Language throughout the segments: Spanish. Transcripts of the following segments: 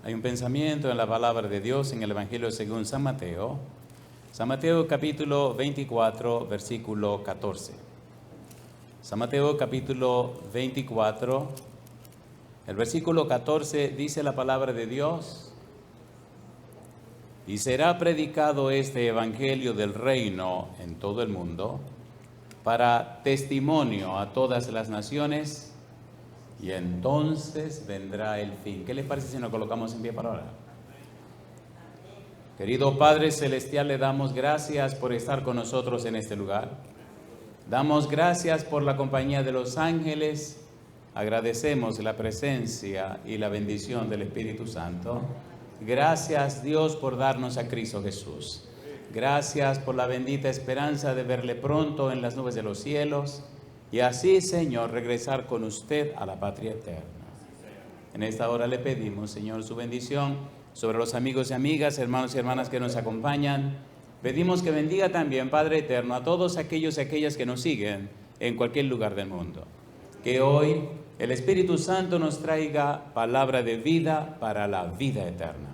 Hay un pensamiento en la palabra de Dios en el Evangelio según San Mateo. San Mateo capítulo 24, versículo 14. San Mateo capítulo 24, el versículo 14 dice la palabra de Dios: y será predicado este evangelio del reino en todo el mundo para testimonio a todas las naciones, y entonces vendrá el fin. ¿Qué les parece si nos colocamos en pie para orar? Querido Padre Celestial, le damos gracias por estar con nosotros en este lugar. Damos gracias por la compañía de los ángeles. Agradecemos la presencia y la bendición del Espíritu Santo. Gracias, Dios, por darnos a Cristo Jesús. Gracias por la bendita esperanza de verle pronto en las nubes de los cielos y así, Señor, regresar con usted a la patria eterna. En esta hora le pedimos, Señor, su bendición sobre los amigos y amigas, hermanos y hermanas que nos acompañan. Pedimos que bendiga también, Padre eterno, a todos aquellos y aquellas que nos siguen en cualquier lugar del mundo. Que hoy el Espíritu Santo nos traiga palabra de vida para la vida eterna.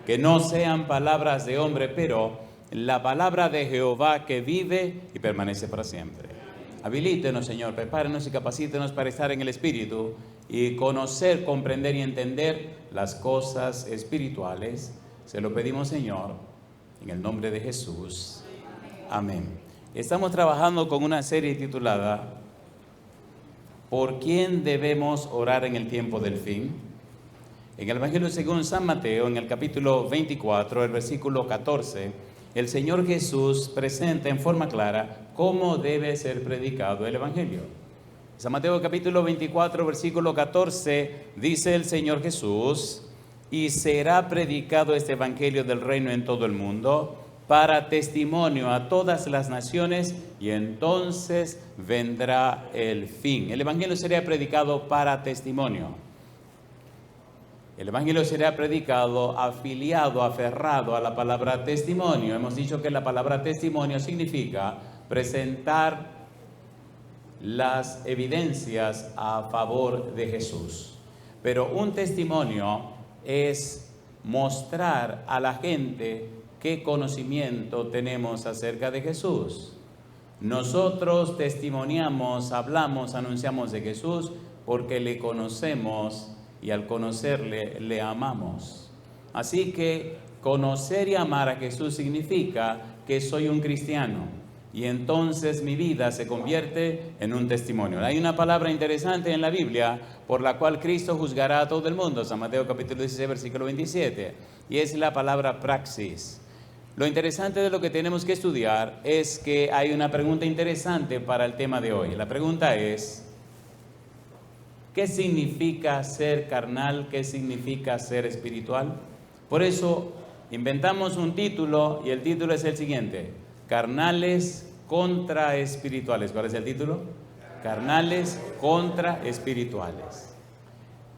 Que no sean palabras de hombre, pero la palabra de Jehová que vive y permanece para siempre. Habilítenos, Señor, prepárenos y capacítenos para estar en el Espíritu y conocer, comprender y entender las cosas espirituales. Se lo pedimos, Señor, en el nombre de Jesús. Amén. Estamos trabajando con una serie titulada ¿Por quién debemos orar en el tiempo del fin? En el Evangelio según San Mateo, en el capítulo 24, el versículo 14, el Señor Jesús presenta en forma clara cómo debe ser predicado el Evangelio. San Mateo capítulo 24, versículo 14, dice el Señor Jesús: y será predicado este Evangelio del reino en todo el mundo para testimonio a todas las naciones, y entonces vendrá el fin. El Evangelio será predicado para testimonio. El Evangelio será predicado afiliado, aferrado a la palabra testimonio. Hemos dicho que la palabra testimonio significa presentar las evidencias a favor de Jesús. Pero un testimonio es mostrar a la gente qué conocimiento tenemos acerca de Jesús. Nosotros testimoniamos, hablamos, anunciamos de Jesús porque le conocemos y al conocerle, le amamos. Así que conocer y amar a Jesús significa que soy un cristiano y entonces mi vida se convierte en un testimonio. Hay una palabra interesante en la Biblia por la cual Cristo juzgará a todo el mundo, San Mateo capítulo 16, versículo 27, y es la palabra praxis. Lo interesante de lo que tenemos que estudiar es que hay una pregunta interesante para el tema de hoy. La pregunta es: ¿qué significa ser carnal? ¿Qué significa ser espiritual? Por eso inventamos un título y el título es el siguiente: carnales contra espirituales. ¿Cuál es el título? Carnales contra espirituales.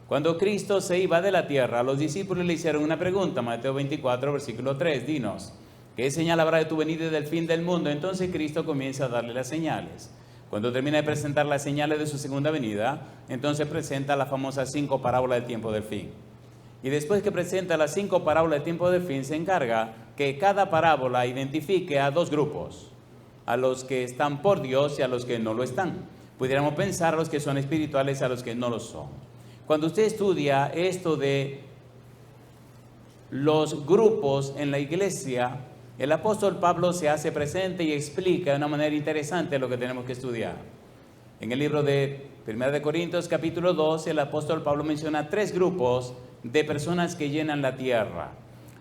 Cuando Cristo se iba de la tierra, los discípulos le hicieron una pregunta, Mateo 24, versículo 3, dinos, ¿qué señal habrá de tu venida y del fin del mundo? Entonces Cristo comienza a darle las señales. Cuando termina de presentar las señales de su segunda venida, entonces presenta las famosas 5 parábolas del tiempo del fin. Y después que presenta las 5 parábolas del tiempo del fin, se encarga que cada parábola identifique a 2 grupos, a los que están por Dios y a los que no lo están. Pudiéramos pensar a los que son espirituales y a los que no lo son. Cuando usted estudia esto de los grupos en la iglesia, el apóstol Pablo se hace presente y explica de una manera interesante lo que tenemos que estudiar. En el libro de 1 Corintios capítulo 2, el apóstol Pablo menciona 3 grupos de personas que llenan la tierra.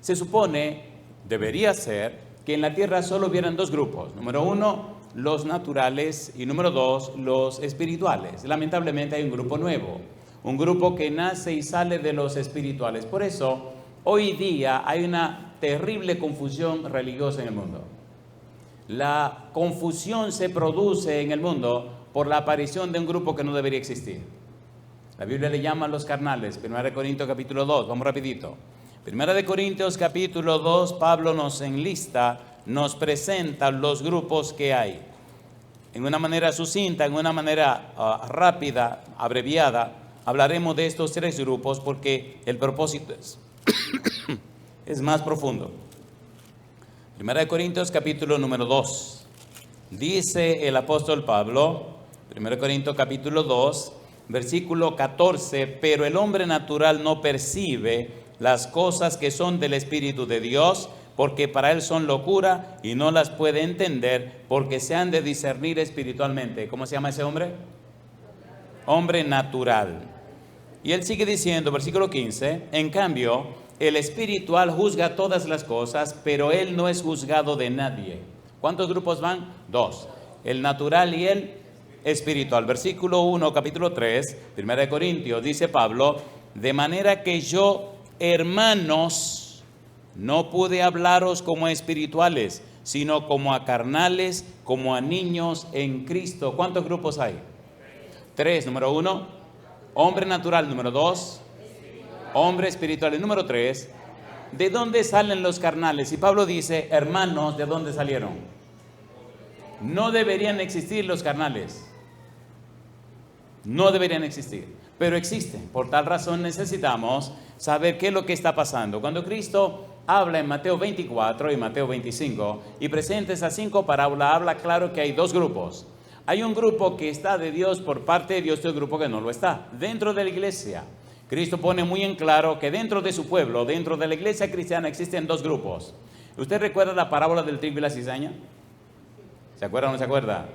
Se supone, debería ser, que en la tierra solo hubieran 2 grupos. Número 1, los naturales, y número 2, los espirituales. Lamentablemente hay un grupo nuevo, un grupo que nace y sale de los espirituales. Por eso, hoy día hay una terrible confusión religiosa en el mundo. La confusión se produce en el mundo por la aparición de un grupo que no debería existir. La Biblia le llama a los carnales, 1 Corintios capítulo 2, vamos rapidito. 1 Corintios capítulo 2, Pablo nos enlista, nos presenta los grupos que hay. En una manera sucinta, en una manera rápida, abreviada, hablaremos de estos 3 grupos porque el propósito es es más profundo. Primera de Corintios capítulo número 2. Dice el apóstol Pablo, 1 Corintios capítulo 2, versículo 14, pero el hombre natural no percibe las cosas que son del Espíritu de Dios, porque para él son locura y no las puede entender, porque se han de discernir espiritualmente. ¿Cómo se llama ese hombre? Hombre natural. Y él sigue diciendo, versículo 15, en cambio, el espiritual juzga todas las cosas, pero él no es juzgado de nadie. ¿Cuántos grupos van? 2. El natural y el espiritual. Versículo 1, capítulo 3, 1 Corintios, dice Pablo, de manera que yo, hermanos, no pude hablaros como a espirituales, sino como a carnales, como a niños en Cristo. ¿Cuántos grupos hay? 3. Número 1, hombre natural. Número 2, hombre espiritual. Y número 3, ¿de dónde salen los carnales? Y Pablo dice, hermanos, ¿de dónde salieron? No deberían existir los carnales. No deberían existir, pero existen. Por tal razón necesitamos saber qué es lo que está pasando. Cuando Cristo habla en Mateo 24 y Mateo 25 y presenta esas 5 parábolas, habla claro que hay 2 grupos. Hay un grupo que está de Dios por parte de Dios y otro grupo que no lo está. Dentro de la iglesia, Cristo pone muy en claro que dentro de su pueblo, dentro de la iglesia cristiana, existen 2 grupos. ¿Usted recuerda la parábola del trigo y la cizaña? ¿Se acuerda o no se acuerda?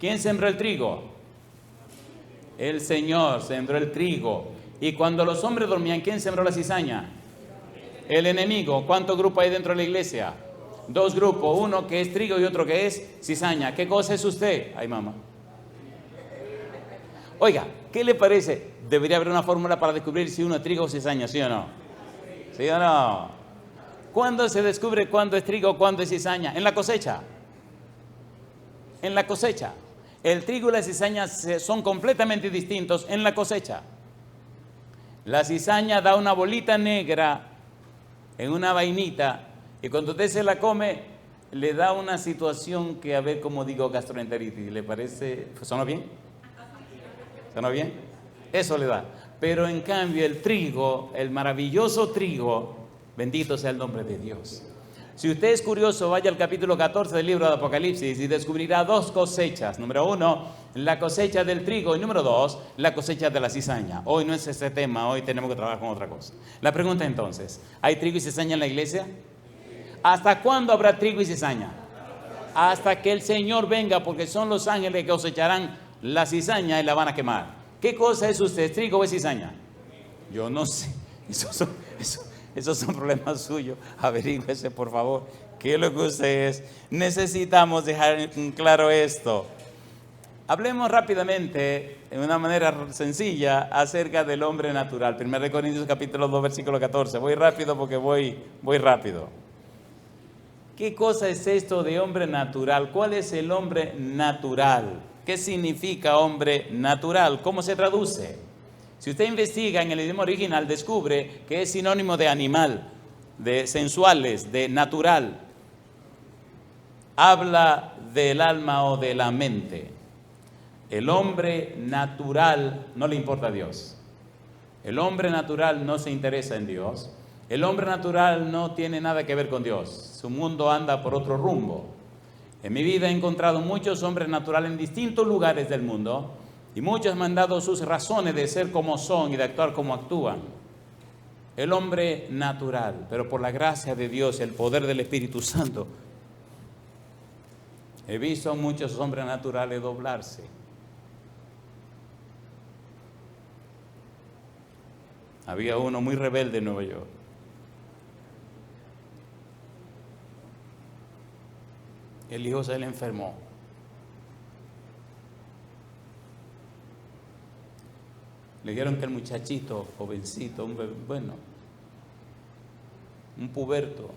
¿Quién sembró el trigo? El Señor sembró el trigo. Y cuando los hombres dormían, ¿quién sembró la cizaña? El enemigo. ¿Cuántos grupos hay dentro de la iglesia? 2 grupos, uno que es trigo y otro que es cizaña. ¿Qué cosa es usted? Ay, mamá. Oiga, ¿qué le parece? Debería haber una fórmula para descubrir si uno es trigo o cizaña, ¿sí o no? ¿Sí o no? ¿Cuándo se descubre cuándo es trigo o cuándo es cizaña? En la cosecha. En la cosecha. El trigo y la cizaña son completamente distintos en la cosecha. La cizaña da una bolita negra en una vainita y cuando usted se la come le da una situación que, a ver cómo digo, gastroenteritis. ¿Le parece? ¿Sonó bien? ¿Sonó bien? Eso le da. Pero en cambio el trigo, el maravilloso trigo, bendito sea el nombre de Dios. Si usted es curioso, vaya al capítulo 14 del libro de Apocalipsis y descubrirá 2 cosechas. Número 1, la cosecha del trigo. Y número 2, la cosecha de la cizaña. Hoy no es ese tema, hoy tenemos que trabajar con otra cosa. La pregunta entonces, ¿hay trigo y cizaña en la iglesia? ¿Hasta cuándo habrá trigo y cizaña? Hasta que el Señor venga, porque son los ángeles que cosecharán la cizaña y la van a quemar. ¿Qué cosa es usted, trigo o es cizaña? Yo no sé. Esos son problemas suyos. Averígüese, por favor, qué es lo que usted es. Necesitamos dejar claro esto. Hablemos rápidamente, de una manera sencilla, acerca del hombre natural. 1 Corintios capítulo 2, versículo 14. Voy rápido porque voy rápido. ¿Qué cosa es esto de hombre natural? ¿Cuál es el hombre natural? ¿Qué significa hombre natural? ¿Cómo se traduce? Si usted investiga en el idioma original, descubre que es sinónimo de animal, de sensuales, de natural. Habla del alma o de la mente. El hombre natural no le importa a Dios. El hombre natural no se interesa en Dios. El hombre natural no tiene nada que ver con Dios. Su mundo anda por otro rumbo. En mi vida he encontrado muchos hombres naturales en distintos lugares del mundo. Y muchos me han dado sus razones de ser como son y de actuar como actúan. El hombre natural, pero por la gracia de Dios, el poder del Espíritu Santo, he visto a muchos hombres naturales doblarse. Había uno muy rebelde en Nueva York. El hijo se le enfermó. Le dijeron que el muchachito, jovencito, un puberto,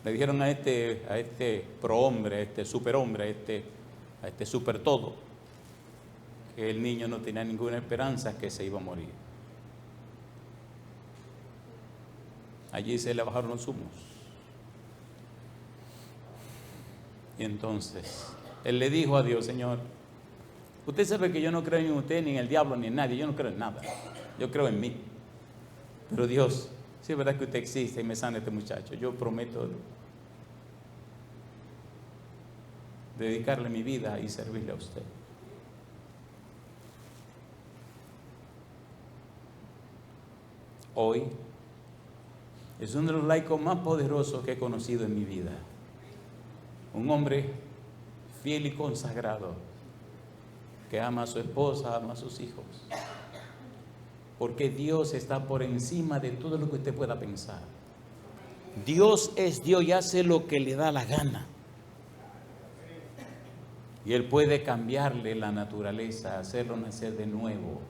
le dijeron a este prohombre, a este superhombre, a este super todo, que el niño no tenía ninguna esperanza, que se iba a morir. Allí se le bajaron los humos. Y entonces, él le dijo a Dios: Señor, usted sabe que yo no creo en usted, ni en el diablo, ni en nadie. Yo no creo en nada. Yo creo en mí. Pero Dios, si es verdad que usted existe y me sana este muchacho, yo prometo dedicarle mi vida y servirle a usted. Hoy es uno de los laicos más poderosos que he conocido en mi vida. Un hombre fiel y consagrado, que ama a su esposa, ama a sus hijos. Porque Dios está por encima de todo lo que usted pueda pensar. Dios es Dios y hace lo que le da la gana. Y Él puede cambiarle la naturaleza, hacerlo nacer de nuevo.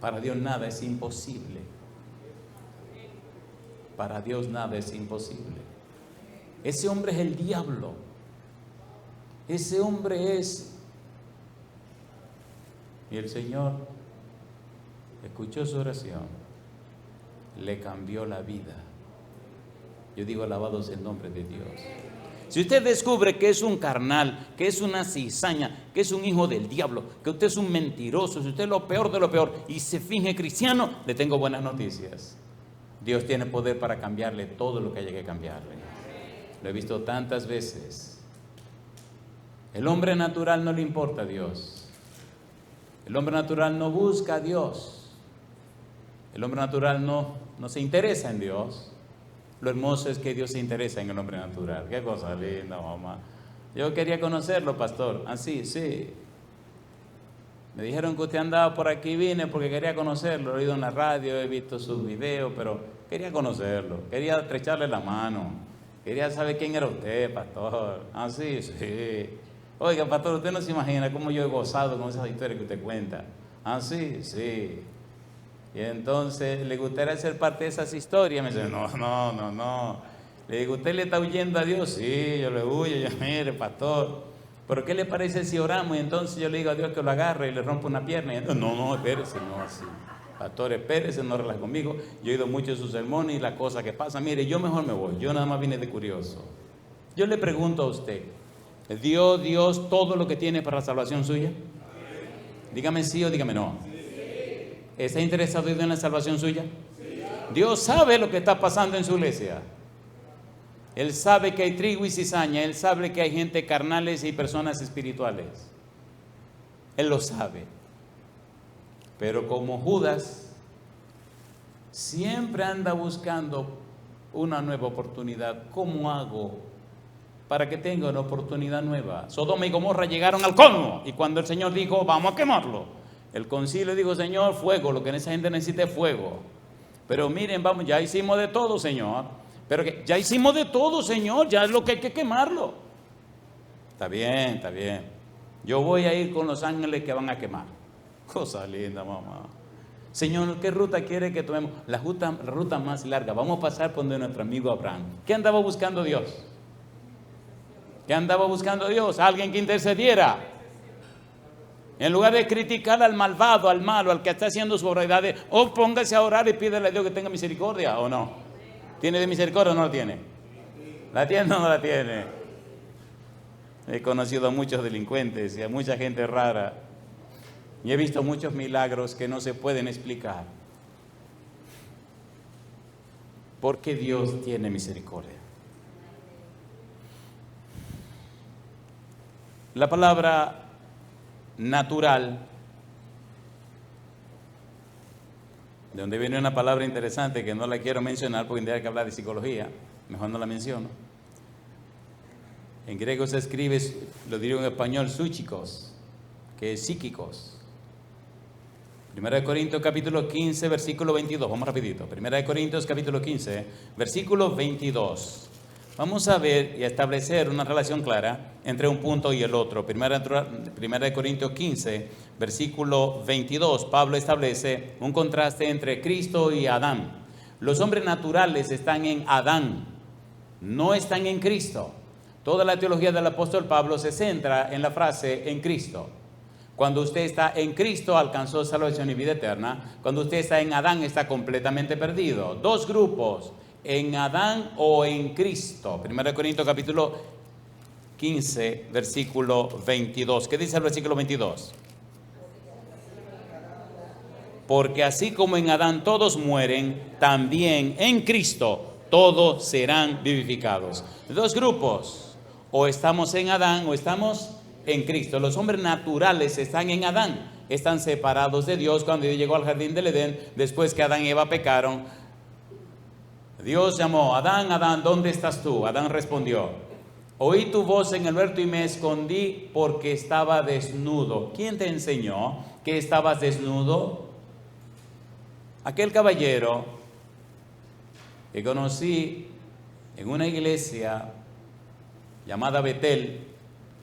Para Dios nada es imposible. Para Dios nada es imposible. Ese hombre es el diablo. Ese hombre es... Y el Señor escuchó su oración, le cambió la vida. Yo digo, alabado sea el nombre de Dios. Si usted descubre que es un carnal, que es una cizaña, que es un hijo del diablo, que usted es un mentiroso, si usted es lo peor de lo peor y se finge cristiano, le tengo buenas noticias. Dios tiene poder para cambiarle todo lo que haya que cambiarle. Lo he visto tantas veces. El hombre natural no le importa a Dios. El hombre natural no busca a Dios. El hombre natural no se interesa en Dios. Lo hermoso es que Dios se interesa en el hombre natural. Qué cosa linda, mamá. Yo quería conocerlo, pastor. Así, sí. Me dijeron que usted andaba por aquí, vine porque quería conocerlo. Lo he oído en la radio, he visto sus videos, pero quería conocerlo. Quería estrecharle la mano. Quería saber quién era usted, pastor. Así, sí. Oiga, pastor, usted no se imagina cómo yo he gozado con esas historias que usted cuenta. Así, sí. Y entonces, ¿le gustaría ser parte de esas historias? Me dice, no. Le digo, ¿usted le está huyendo a Dios? Sí, yo le huyo, yo, mire, pastor. ¿Pero qué le parece si oramos? Y entonces yo le digo a Dios que lo agarre y le rompa una pierna. Y no, espérese, no así. Pastor, espérese, no relaje conmigo. Yo he oído mucho de sus sermones y las cosas que pasan. Mire, yo mejor me voy. Yo nada más vine de curioso. Yo le pregunto a usted, ¿dio Dios todo lo que tiene para la salvación suya? Dígame sí o dígame no. ¿Está interesado en la salvación suya? Sí. Dios sabe lo que está pasando en su iglesia. Él sabe que hay trigo y cizaña. Él sabe que hay gente carnales y personas espirituales. Él lo sabe. Pero como Judas, siempre anda buscando una nueva oportunidad. ¿Cómo hago para que tenga una oportunidad nueva? Sodoma y Gomorra llegaron al colmo. Y cuando el Señor dijo, vamos a quemarlo, el concilio dijo, Señor, fuego, lo que esa gente necesita es fuego. Pero miren, vamos, ya hicimos de todo, Señor. Pero que ya hicimos de todo, Señor, ya es lo que hay que quemarlo. Está bien. Yo voy a ir con los ángeles que van a quemar. Cosa linda, mamá. Señor, ¿qué ruta quiere que tomemos? La ruta más larga. Vamos a pasar por donde nuestro amigo Abraham. ¿Qué andaba buscando Dios? Alguien que intercediera. En lugar de criticar al malvado, al malo, al que está haciendo sus barbaridades, póngase a orar y pídele a Dios que tenga misericordia, ¿o no? ¿Tiene de misericordia o no la tiene? ¿La tiene o no la tiene? He conocido a muchos delincuentes y a mucha gente rara y he visto muchos milagros que no se pueden explicar. Porque Dios tiene misericordia. La palabra natural, de donde viene una palabra interesante que no la quiero mencionar porque tendría que hablar de psicología, mejor no la menciono. En griego se escribe, lo digo en español, psíquicos, que es psíquicos. 1 Corintios capítulo 15, versículo 22, vamos rapidito. 1 Corintios capítulo 15, versículo 22. Vamos a ver y a establecer una relación clara entre un punto y el otro. 1 Corintios 15, versículo 22. Pablo establece un contraste entre Cristo y Adán. Los hombres naturales están en Adán, no están en Cristo. Toda la teología del apóstol Pablo se centra en la frase en Cristo. Cuando usted está en Cristo, alcanzó salvación y vida eterna. Cuando usted está en Adán, está completamente perdido. Dos grupos: en Adán o en Cristo. 1 Corintios capítulo 15, versículo 22. ¿Qué dice el versículo 22? porque así como en Adán todos mueren, también en Cristo todos serán vivificados. Dos grupos, o estamos en Adán o estamos en Cristo. Los hombres naturales están en Adán, están separados de Dios. Cuando Dios llegó al jardín del Edén, después que Adán y Eva pecaron, Dios llamó: Adán, Adán, ¿dónde estás tú? Adán respondió: oí tu voz en el huerto y me escondí porque estaba desnudo. ¿Quién te enseñó que estabas desnudo? Aquel caballero que conocí en una iglesia llamada Betel,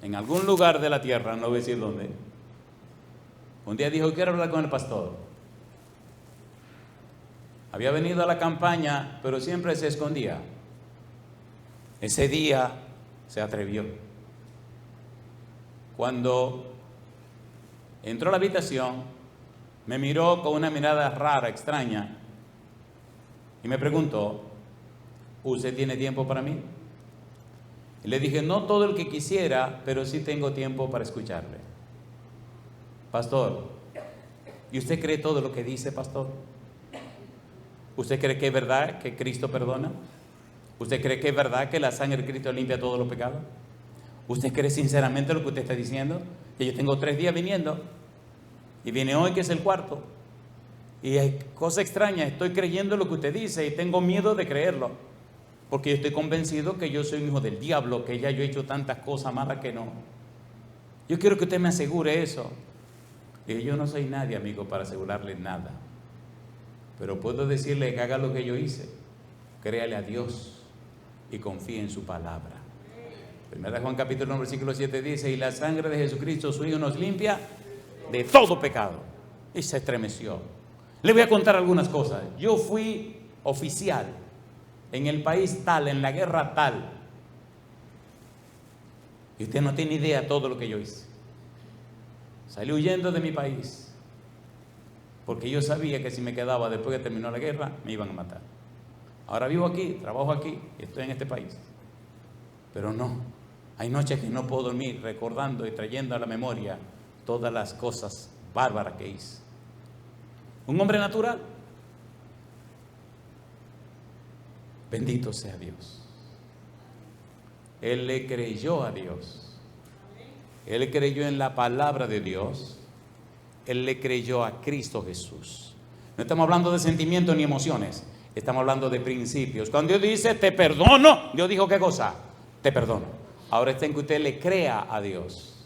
en algún lugar de la tierra, no voy a decir dónde, un día dijo: quiero hablar con el pastor. Había venido a la campaña, pero siempre se escondía. Ese día se atrevió. Cuando entró a la habitación, me miró con una mirada rara, extraña, y me preguntó: ¿usted tiene tiempo para mí? Y le dije: no todo el que quisiera, pero sí tengo tiempo para escucharle. Pastor, ¿y usted cree todo lo que dice, pastor? ¿Usted cree que es verdad que Cristo perdona? ¿Usted cree que es verdad que la sangre de Cristo limpia todos los pecados? ¿Usted cree sinceramente lo que usted está diciendo? Que yo tengo 3 días viniendo y viene hoy que es el cuarto. Y hay cosa extraña, estoy creyendo lo que usted dice y tengo miedo de creerlo, porque yo estoy convencido que yo soy un hijo del diablo, que ya yo he hecho tantas cosas malas que no. Yo quiero que usted me asegure eso. Y yo no soy nadie, amigo, para asegurarle nada, pero puedo decirle que haga lo que yo hice. Créale a Dios y confíe en su palabra. Primera de Juan capítulo 1 versículo 7 dice: y la sangre de Jesucristo su Hijo nos limpia de todo pecado. Y se estremeció. Le voy a contar algunas cosas. Yo fui oficial en el país tal, en la guerra tal, y usted no tiene idea de todo lo que yo hice. Salí huyendo de mi país porque yo sabía que si me quedaba después que terminó la guerra me iban a matar. Ahora vivo aquí, trabajo aquí, estoy en este país, pero no, hay noches que no puedo dormir recordando y trayendo a la memoria todas las cosas bárbaras que hice. Un hombre natural. Bendito sea Dios. Él le creyó a Dios. Él creyó en la palabra de Dios. Él le creyó a Cristo Jesús. No estamos hablando de sentimientos ni emociones. Estamos hablando de principios. Cuando Dios dice te perdono, Dios dijo ¿qué cosa? Te perdono. Ahora está en que usted le crea a Dios.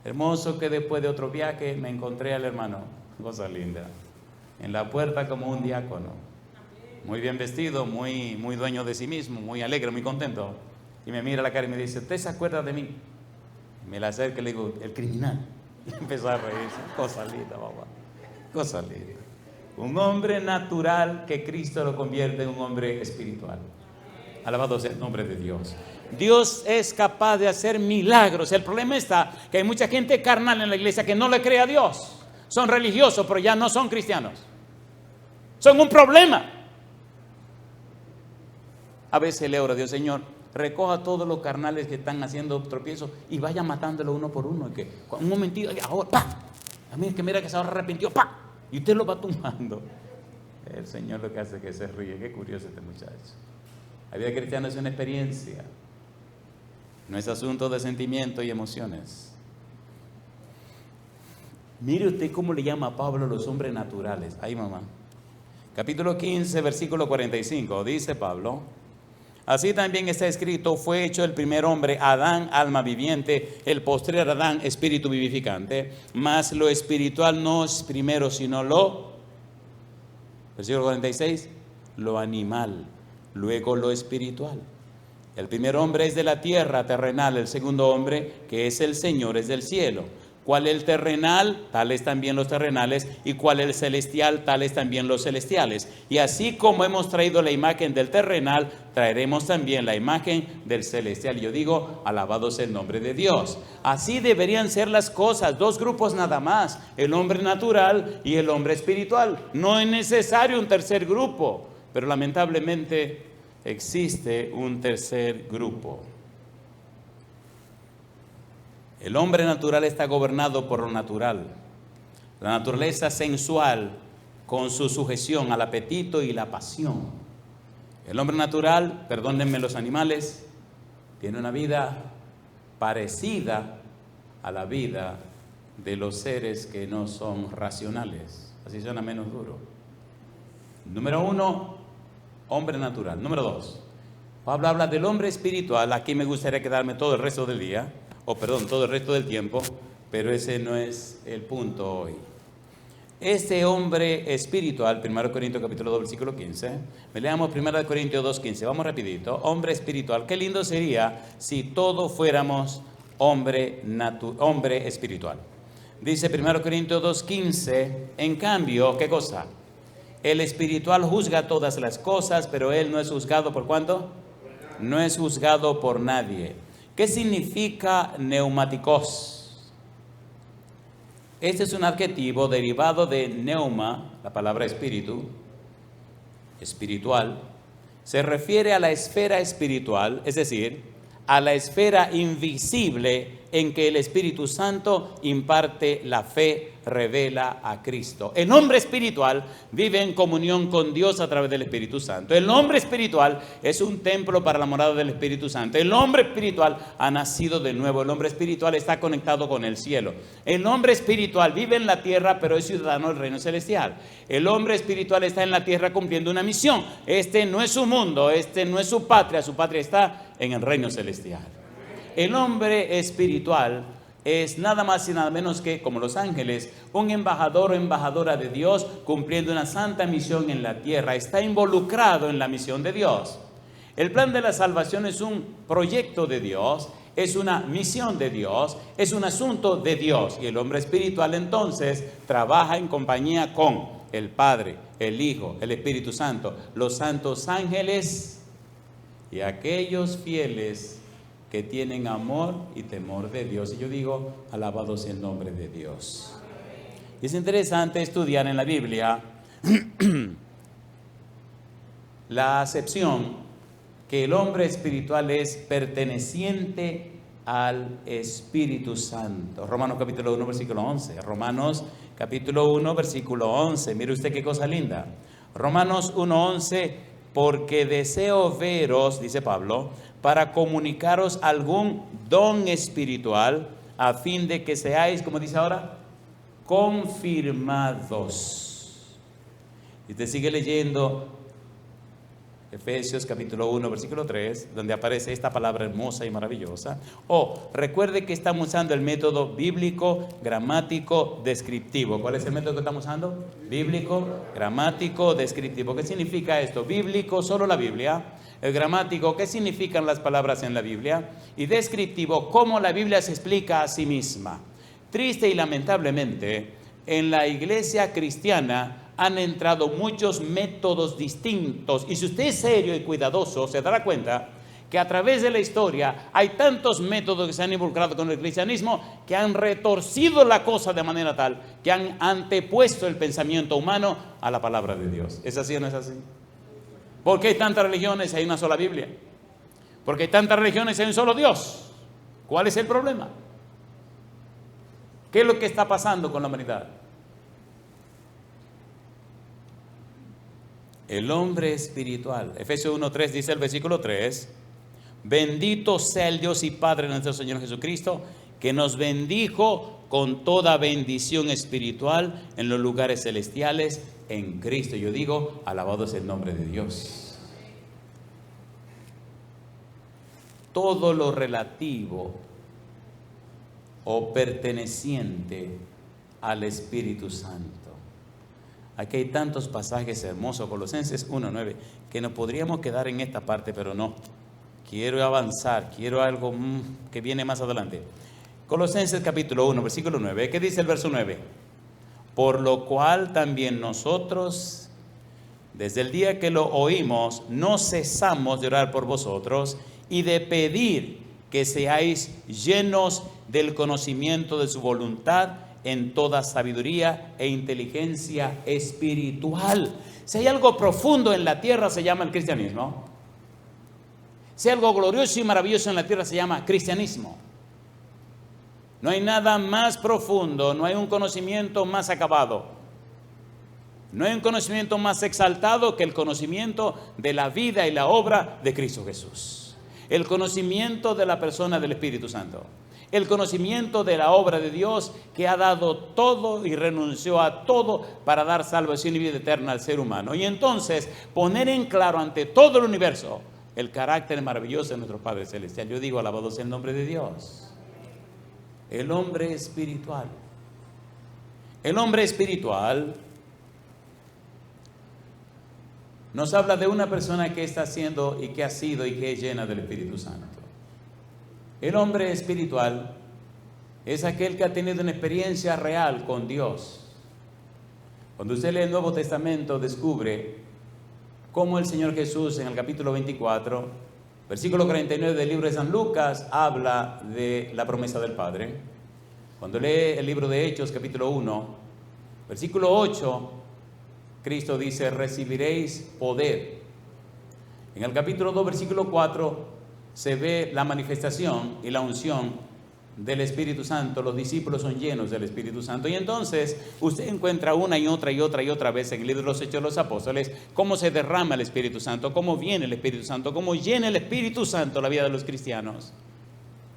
Hermoso que después de otro viaje me encontré al hermano, cosa linda, en la puerta como un diácono, muy bien vestido, muy dueño de sí mismo, muy alegre, muy contento, y me mira a la cara y me dice: ¿usted se acuerda de mí? Me la acerco y le digo: el criminal. Y empezó a reírse. Cosa linda, papá, cosa linda. Un hombre natural que Cristo lo convierte en un hombre espiritual. Alabado sea el nombre de Dios. Dios es capaz de hacer milagros. El problema está que hay mucha gente carnal en la iglesia que no le cree a Dios. Son religiosos, pero ya no son cristianos. Son un problema. A veces le oro a Dios: Señor, recoja todos los carnales que están haciendo tropiezos y vaya matándolo uno por uno. Que un momentito, ahora, ¡pa! A mí es que mira que se arrepintió, ¡pa! Y usted lo va tumbando. El Señor lo que hace es que se ríe. Qué curioso este muchacho. La vida cristiana es una experiencia. No es asunto de sentimientos y emociones. Mire usted cómo le llama a Pablo a los hombres naturales. Ay, mamá. Capítulo 15, versículo 45. Dice Pablo: así también está escrito: fue hecho el primer hombre, Adán, alma viviente; el postrer Adán, espíritu vivificante. Mas lo espiritual no es primero, sino versículo 46, lo animal, luego lo espiritual. El primer hombre es de la tierra terrenal, el segundo hombre, que es el Señor, es del cielo. ¿Cuál es el terrenal? Tales también los terrenales. ¿Y cuál es el celestial? Tales también los celestiales. Y así como hemos traído la imagen del terrenal, traeremos también la imagen del celestial. Yo digo, alabado sea el nombre de Dios. Así deberían ser las cosas, 2 grupos nada más: el hombre natural y el hombre espiritual. No es necesario un tercer grupo, pero lamentablemente existe un tercer grupo. El hombre natural está gobernado por lo natural. La naturaleza sensual con su sujeción al apetito y la pasión. El hombre natural, perdónenme los animales, tiene una vida parecida a la vida de los seres que no son racionales. Así suena menos duro. Número 1, hombre natural. Número 2, Pablo habla del hombre espiritual. Aquí me gustaría quedarme todo el resto del día, todo el resto del tiempo, pero ese no es el punto hoy. Este hombre espiritual, 1 Corintios capítulo 2, versículo 15, leamos 1 Corintios 2, 15, vamos rapidito. Hombre espiritual, qué lindo sería si todos fuéramos hombre espiritual. Dice 1 Corintios 2, 15, en cambio, ¿qué cosa? El espiritual juzga todas las cosas, pero él no es juzgado ¿por cuánto? No es juzgado por nadie. ¿Qué significa neumáticos? Este es un adjetivo derivado de neuma, la palabra espíritu, espiritual. Se refiere a la esfera espiritual, es decir, a la esfera invisible en que el Espíritu Santo imparte la fe, revela a Cristo. El hombre espiritual vive en comunión con Dios a través del Espíritu Santo. El hombre espiritual es un templo para la morada del Espíritu Santo. El hombre espiritual ha nacido de nuevo. El hombre espiritual está conectado con el cielo. El hombre espiritual vive en la tierra, pero es ciudadano del reino celestial. El hombre espiritual está en la tierra cumpliendo una misión. Este no es su mundo, este no es su patria está en el reino celestial. El hombre espiritual es nada más y nada menos que, como los ángeles, un embajador o embajadora de Dios cumpliendo una santa misión en la tierra. Está involucrado en la misión de Dios. El plan de la salvación es un proyecto de Dios, es una misión de Dios, es un asunto de Dios. Y el hombre espiritual entonces trabaja en compañía con el Padre, el Hijo, el Espíritu Santo, los santos ángeles y aquellos fieles que tienen amor y temor de Dios. Y yo digo, alabado sea el nombre de Dios. Es interesante estudiar en la Biblia la acepción que el hombre espiritual es perteneciente al Espíritu Santo. Romanos capítulo 1, versículo 11. Romanos capítulo 1, versículo 11. Mire usted qué cosa linda. Romanos 1, 11. Porque deseo veros, dice Pablo, para comunicaros algún don espiritual, a fin de que seáis, como dice ahora, confirmados. Y usted sigue leyendo Efesios capítulo 1, versículo 3, donde aparece esta palabra hermosa y maravillosa. Recuerde que estamos usando el método bíblico, gramático, descriptivo. ¿Cuál es el método que estamos usando? Bíblico, gramático, descriptivo. ¿Qué significa esto? Bíblico, solo la Biblia. El gramático, ¿qué significan las palabras en la Biblia? Y descriptivo, cómo la Biblia se explica a sí misma. Triste y lamentablemente, en la iglesia cristiana han entrado muchos métodos distintos, y si usted es serio y cuidadoso se dará cuenta que a través de la historia hay tantos métodos que se han involucrado con el cristianismo que han retorcido la cosa de manera tal que han antepuesto el pensamiento humano a la palabra de Dios. ¿Es así o no es así? ¿Por qué hay tantas religiones y hay una sola Biblia? ¿Por qué hay tantas religiones y hay un solo Dios? ¿Cuál es el problema? ¿Qué es lo que está pasando con la humanidad? El hombre espiritual. Efesios 1:3 dice el versículo 3: bendito sea el Dios y Padre de nuestro Señor Jesucristo, que nos bendijo con toda bendición espiritual en los lugares celestiales en Cristo. Yo digo, alabado es el nombre de Dios. Todo lo relativo o perteneciente al Espíritu Santo. Aquí hay tantos pasajes hermosos, Colosenses 1:9, que nos podríamos quedar en esta parte, pero no. Quiero avanzar, quiero algo que viene más adelante. Colosenses capítulo 1, versículo 9. ¿Qué dice el verso 9? Por lo cual también nosotros, desde el día que lo oímos, no cesamos de orar por vosotros y de pedir que seáis llenos del conocimiento de su voluntad, en toda sabiduría e inteligencia espiritual. Si hay algo profundo en la tierra, se llama el cristianismo. Si hay algo glorioso y maravilloso en la tierra, se llama cristianismo. No hay nada más profundo, no hay un conocimiento más acabado. No hay un conocimiento más exaltado que el conocimiento de la vida y la obra de Cristo Jesús. El conocimiento de la persona del Espíritu Santo. El conocimiento de la obra de Dios, que ha dado todo y renunció a todo para dar salvación y vida eterna al ser humano. Y entonces poner en claro ante todo el universo el carácter maravilloso de nuestro Padre Celestial. Yo digo, alabado sea el nombre de Dios. El hombre espiritual. El hombre espiritual nos habla de una persona que está haciendo y que ha sido y que es llena del Espíritu Santo. El hombre espiritual es aquel que ha tenido una experiencia real con Dios. Cuando usted lee el Nuevo Testamento, descubre cómo el Señor Jesús en el capítulo 24, versículo 49 del libro de San Lucas, habla de la promesa del Padre. Cuando lee el libro de Hechos, capítulo 1, versículo 8, Cristo dice, recibiréis poder. En el capítulo 2, versículo 4, se ve la manifestación y la unción del Espíritu Santo. Los discípulos son llenos del Espíritu Santo. Y entonces usted encuentra una y otra vez en el libro de los Hechos de los Apóstoles cómo se derrama el Espíritu Santo, cómo viene el Espíritu Santo, cómo llena el Espíritu Santo la vida de los cristianos.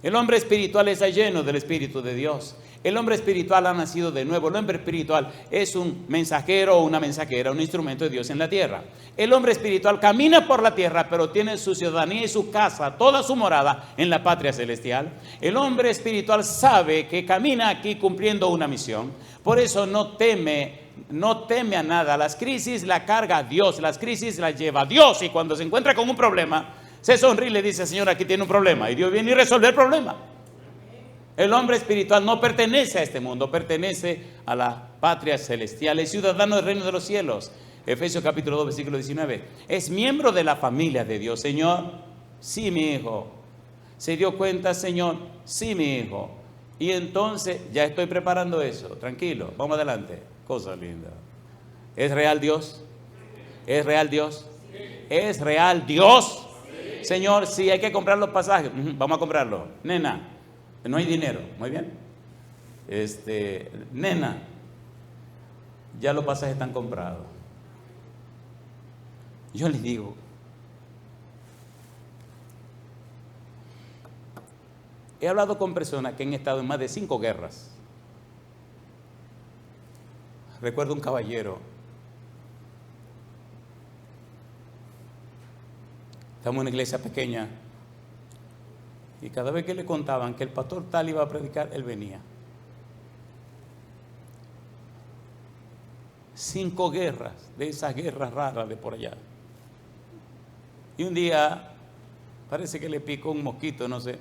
El hombre espiritual está lleno del Espíritu de Dios. El hombre espiritual ha nacido de nuevo. El hombre espiritual es un mensajero o una mensajera, un instrumento de Dios en la tierra. El hombre espiritual camina por la tierra, pero tiene su ciudadanía y su casa, toda su morada en la patria celestial. El hombre espiritual sabe que camina aquí cumpliendo una misión. Por eso no teme a nada. Las crisis la carga Dios, las crisis las lleva Dios. Y cuando se encuentra con un problema, se sonríe y le dice, Señor, aquí tiene un problema. Y Dios viene y resuelve el problema. El hombre espiritual no pertenece a este mundo, pertenece a la patria celestial, es ciudadano del reino de los cielos. Efesios capítulo 2, versículo 19. Es miembro de la familia de Dios. Señor, sí, mi hijo. ¿Se dio cuenta, Señor? Sí, mi hijo. Y entonces, ya estoy preparando eso. Tranquilo, vamos adelante. Cosa linda. ¿Es real Dios? ¿Es real Dios? ¿Es real Dios? Señor, sí, hay que comprar los pasajes. Vamos a comprarlo. Nena, no hay dinero. Muy bien. Nena, ya los pasajes están comprados. Yo les digo, he hablado con personas que han estado en más de 5 guerras. Recuerdo un caballero. Estamos en una iglesia pequeña y cada vez que le contaban que el pastor tal iba a predicar, él venía. 5 guerras, de esas guerras raras de por allá. Y un día parece que le picó un mosquito, no sé.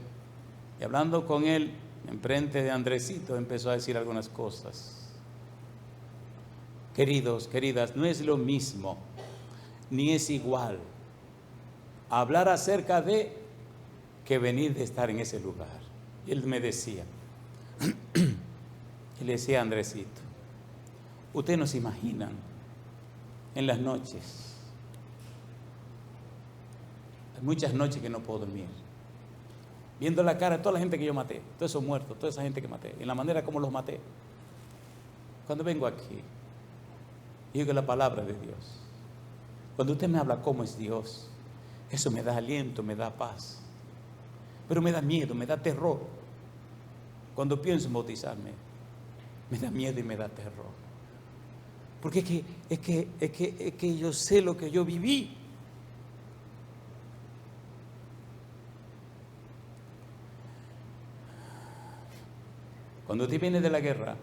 Y hablando con él, enfrente de Andresito, empezó a decir algunas cosas. Queridos, queridas, no es lo mismo, ni es igual hablar acerca de que venir de estar en ese lugar. Y él me decía, y le decía a Andresito, ustedes no se imaginan en las noches, hay muchas noches que no puedo dormir, viendo la cara de toda la gente que yo maté, todos esos muertos, toda esa gente que maté, en la manera como los maté. Cuando vengo aquí y digo la palabra de Dios, cuando usted me habla cómo es Dios, eso me da aliento, me da paz, pero me da miedo, me da terror. Cuando pienso en bautizarme, me da miedo y me da terror, porque es que yo sé lo que yo viví. Cuando usted viene de la guerra,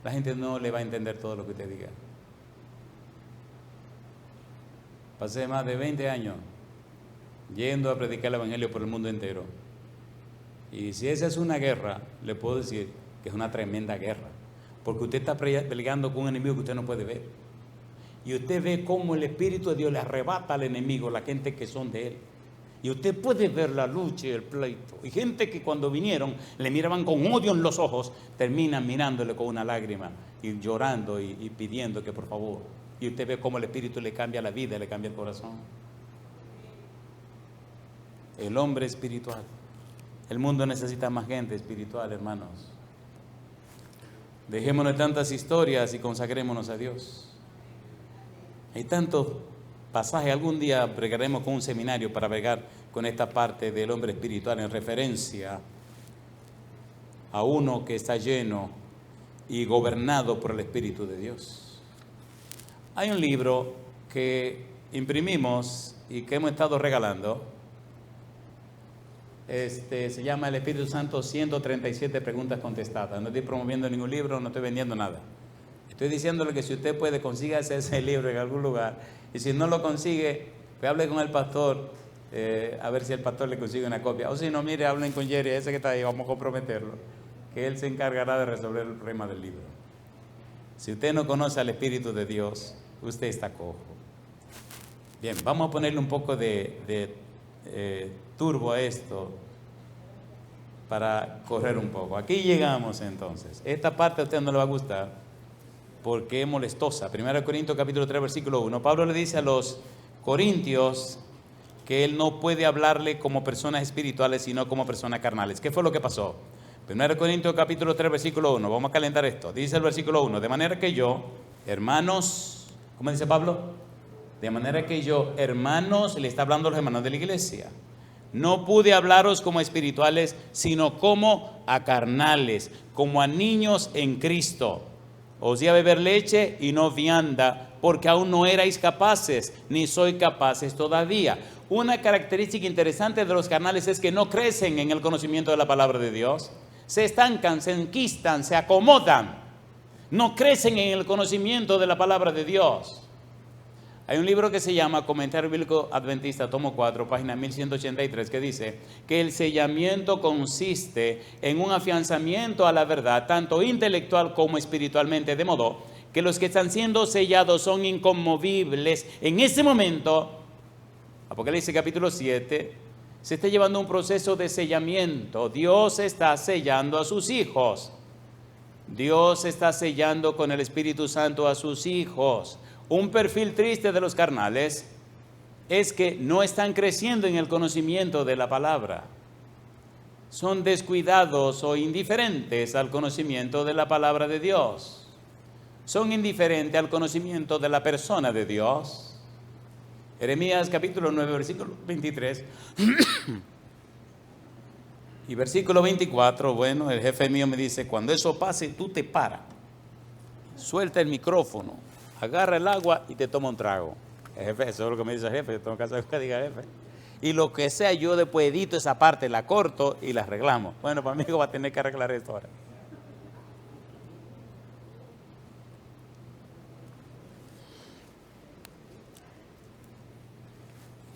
la gente no le va a entender todo lo que usted diga. Pasé más de 20 años yendo a predicar el evangelio por el mundo entero. Y si esa es una guerra, le puedo decir que es una tremenda guerra. Porque usted está peleando con un enemigo que usted no puede ver. Y usted ve cómo el Espíritu de Dios le arrebata al enemigo, la gente que son de él. Y usted puede ver la lucha y el pleito. Y gente que cuando vinieron le miraban con odio en los ojos, terminan mirándole con una lágrima y llorando y pidiendo que por favor. Y usted ve cómo el Espíritu le cambia la vida, le cambia el corazón. El hombre espiritual El mundo necesita más gente espiritual, hermanos. Dejémonos de tantas historias y consagrémonos a Dios. Hay tantos pasajes. Algún día pregaremos con un seminario para bregar con esta parte del hombre espiritual en referencia a uno que está lleno y gobernado por el Espíritu de Dios. Hay un libro que imprimimos y que hemos estado regalando. Se llama El Espíritu Santo, 137 preguntas contestadas. No estoy promoviendo ningún libro, no estoy vendiendo nada. Estoy diciéndole que si usted puede, consígase ese libro en algún lugar. Y si no lo consigue, pues hable con el pastor, a ver si el pastor le consigue una copia. O si no, mire, hablen con Jerry, ese que está ahí, vamos a comprometerlo, que él se encargará de resolver el problema del libro. Si usted no conoce al Espíritu de Dios, usted está cojo. Bien, vamos a ponerle un poco de turbo a esto para correr un poco. Aquí llegamos entonces. Esta parte a usted no le va a gustar porque es molestosa. 1 Corintios capítulo 3 versículo 1. Pablo le dice a los corintios que él no puede hablarle como personas espirituales sino como personas carnales. ¿Qué fue lo que pasó? 1 Corintios capítulo 3 versículo 1. Vamos a calentar esto. Dice el versículo 1. De manera que yo, hermanos, ¿cómo dice Pablo? De manera que yo, hermanos, le está hablando a los hermanos de la iglesia. No pude hablaros como espirituales, sino como a carnales, como a niños en Cristo. Os di a beber leche y no vianda, porque aún no erais capaces, ni sois capaces todavía. Una característica interesante de los carnales es que no crecen en el conocimiento de la palabra de Dios. Se estancan, se enquistan, se acomodan. No crecen en el conocimiento de la palabra de Dios. Hay un libro que se llama Comentario Bíblico Adventista, tomo 4, página 1183, que dice que el sellamiento consiste en un afianzamiento a la verdad, tanto intelectual como espiritualmente, de modo que los que están siendo sellados son inconmovibles. En ese momento, Apocalipsis capítulo 7, se está llevando un proceso de sellamiento. Dios está sellando a sus hijos. Dios está sellando con el Espíritu Santo a sus hijos. Un perfil triste de los carnales es que no están creciendo en el conocimiento de la palabra. Son descuidados o indiferentes al conocimiento de la palabra de Dios. Son indiferentes al conocimiento de la persona de Dios. Jeremías capítulo 9, versículo 23 y versículo 24. Bueno, el jefe mío me dice, cuando eso pase, tú te paras, suelta el micrófono, agarra el agua y te toma un trago. El jefe, eso es lo que me dice el jefe, yo tengo que hacer lo que diga el jefe. Y lo que sea, yo después edito esa parte, la corto y la arreglamos. Bueno, para mí va a tener que arreglar esto ahora.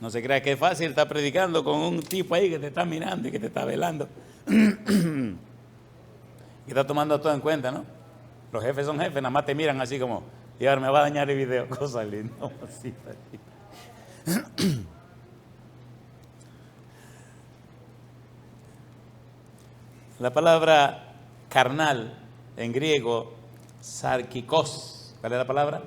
No se crea que es fácil estar predicando con un tipo ahí que te está mirando y que te está velando. Que está tomando todo en cuenta, ¿no? Los jefes son jefes, nada más te miran así como, y ahora me va a dañar el video, cosa linda. Así. La palabra carnal en griego, sarkikos. ¿Cuál es la palabra?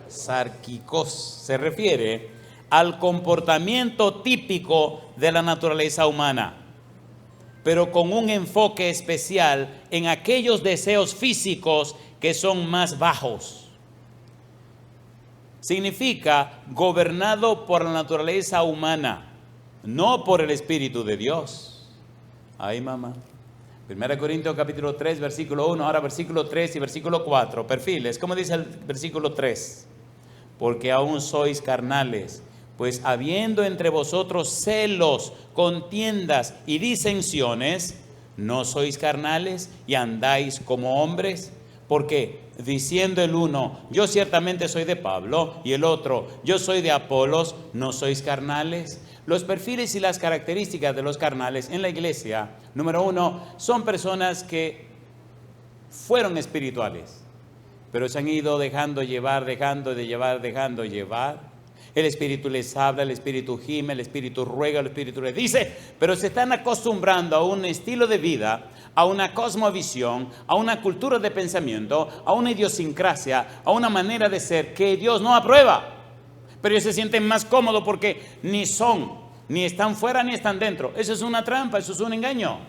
Sarkikos. Se refiere al comportamiento típico de la naturaleza humana, pero con un enfoque especial en aquellos deseos físicos que son más bajos. Significa gobernado por la naturaleza humana, no por el Espíritu de Dios. Ay, mamá. 1 Corintios capítulo 3, versículo 1, ahora versículo 3 y versículo 4. Perfiles, ¿cómo dice el versículo 3? Porque aún sois carnales, pues habiendo entre vosotros celos, contiendas y disensiones, ¿no sois carnales y andáis como hombres? Porque diciendo el uno, yo ciertamente soy de Pablo, y el otro, yo soy de Apolos, ¿no sois carnales? Los perfiles y las características de los carnales en la iglesia, número 1, son personas que fueron espirituales, pero se han ido dejando llevar. El Espíritu les habla, el Espíritu gime, el Espíritu ruega, el Espíritu les dice, pero se están acostumbrando a un estilo de vida, a una cosmovisión, a una cultura de pensamiento, a una idiosincrasia, a una manera de ser que Dios no aprueba. Pero ellos se sienten más cómodos porque ni son Ni están fuera ni están dentro. Eso es una trampa, eso es un engaño.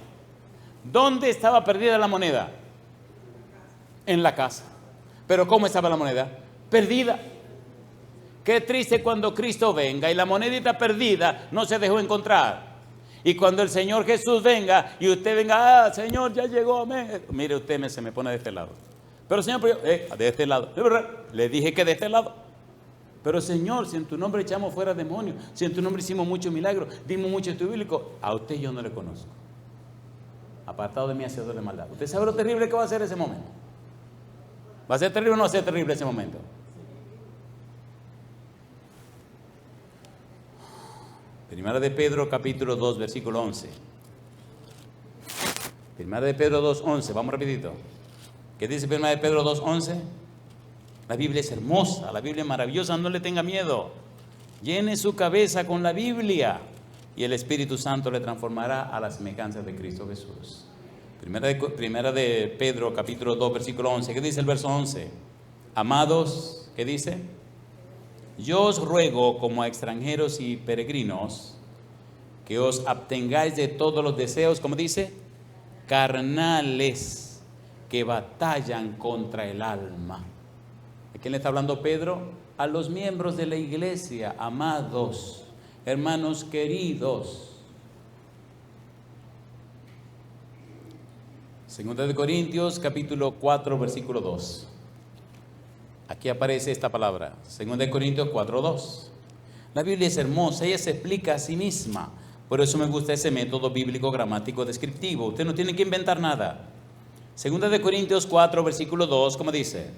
¿Dónde estaba perdida la moneda? En la casa. ¿Pero cómo estaba la moneda? Perdida. Qué triste cuando Cristo venga y la monedita perdida no se dejó encontrar. Y cuando el Señor Jesús venga y usted venga, Señor, ya llegó, amén. Mire, usted se me pone de este lado. Pero Señor, de este lado. Le dije que de este lado. Pero Señor, si en tu nombre echamos fuera demonios, si en tu nombre hicimos muchos milagros, dimos mucho estudio bíblico, a usted yo no le conozco. Apartado de mí, hacedor de maldad. ¿Usted sabe lo terrible que va a ser ese momento? ¿Va a ser terrible o no va a ser terrible ese momento? Primera de Pedro, capítulo 2, versículo 11. Primera de Pedro 2, 11. Vamos rapidito. ¿Qué dice Primera de Pedro 2, 11? La Biblia es hermosa, la Biblia es maravillosa, no le tenga miedo. Llene su cabeza con la Biblia y el Espíritu Santo le transformará a la semejanza de Cristo Jesús. Primera de Pedro, capítulo 2, versículo 11. ¿Qué dice el verso 11? Amados, ¿qué dice? Yo os ruego como a extranjeros y peregrinos que os abstengáis de todos los deseos, como dice, carnales que batallan contra el alma. ¿A quién le está hablando Pedro? A los miembros de la iglesia, amados, hermanos queridos. Segunda de Corintios, capítulo 4, versículo 2. Aquí aparece esta palabra, 2 Corintios 4:2. La Biblia es hermosa, ella se explica a sí misma. Por eso me gusta ese método bíblico gramático descriptivo. Usted no tiene que inventar nada. 2 Corintios 4, versículo 2, ¿cómo dice?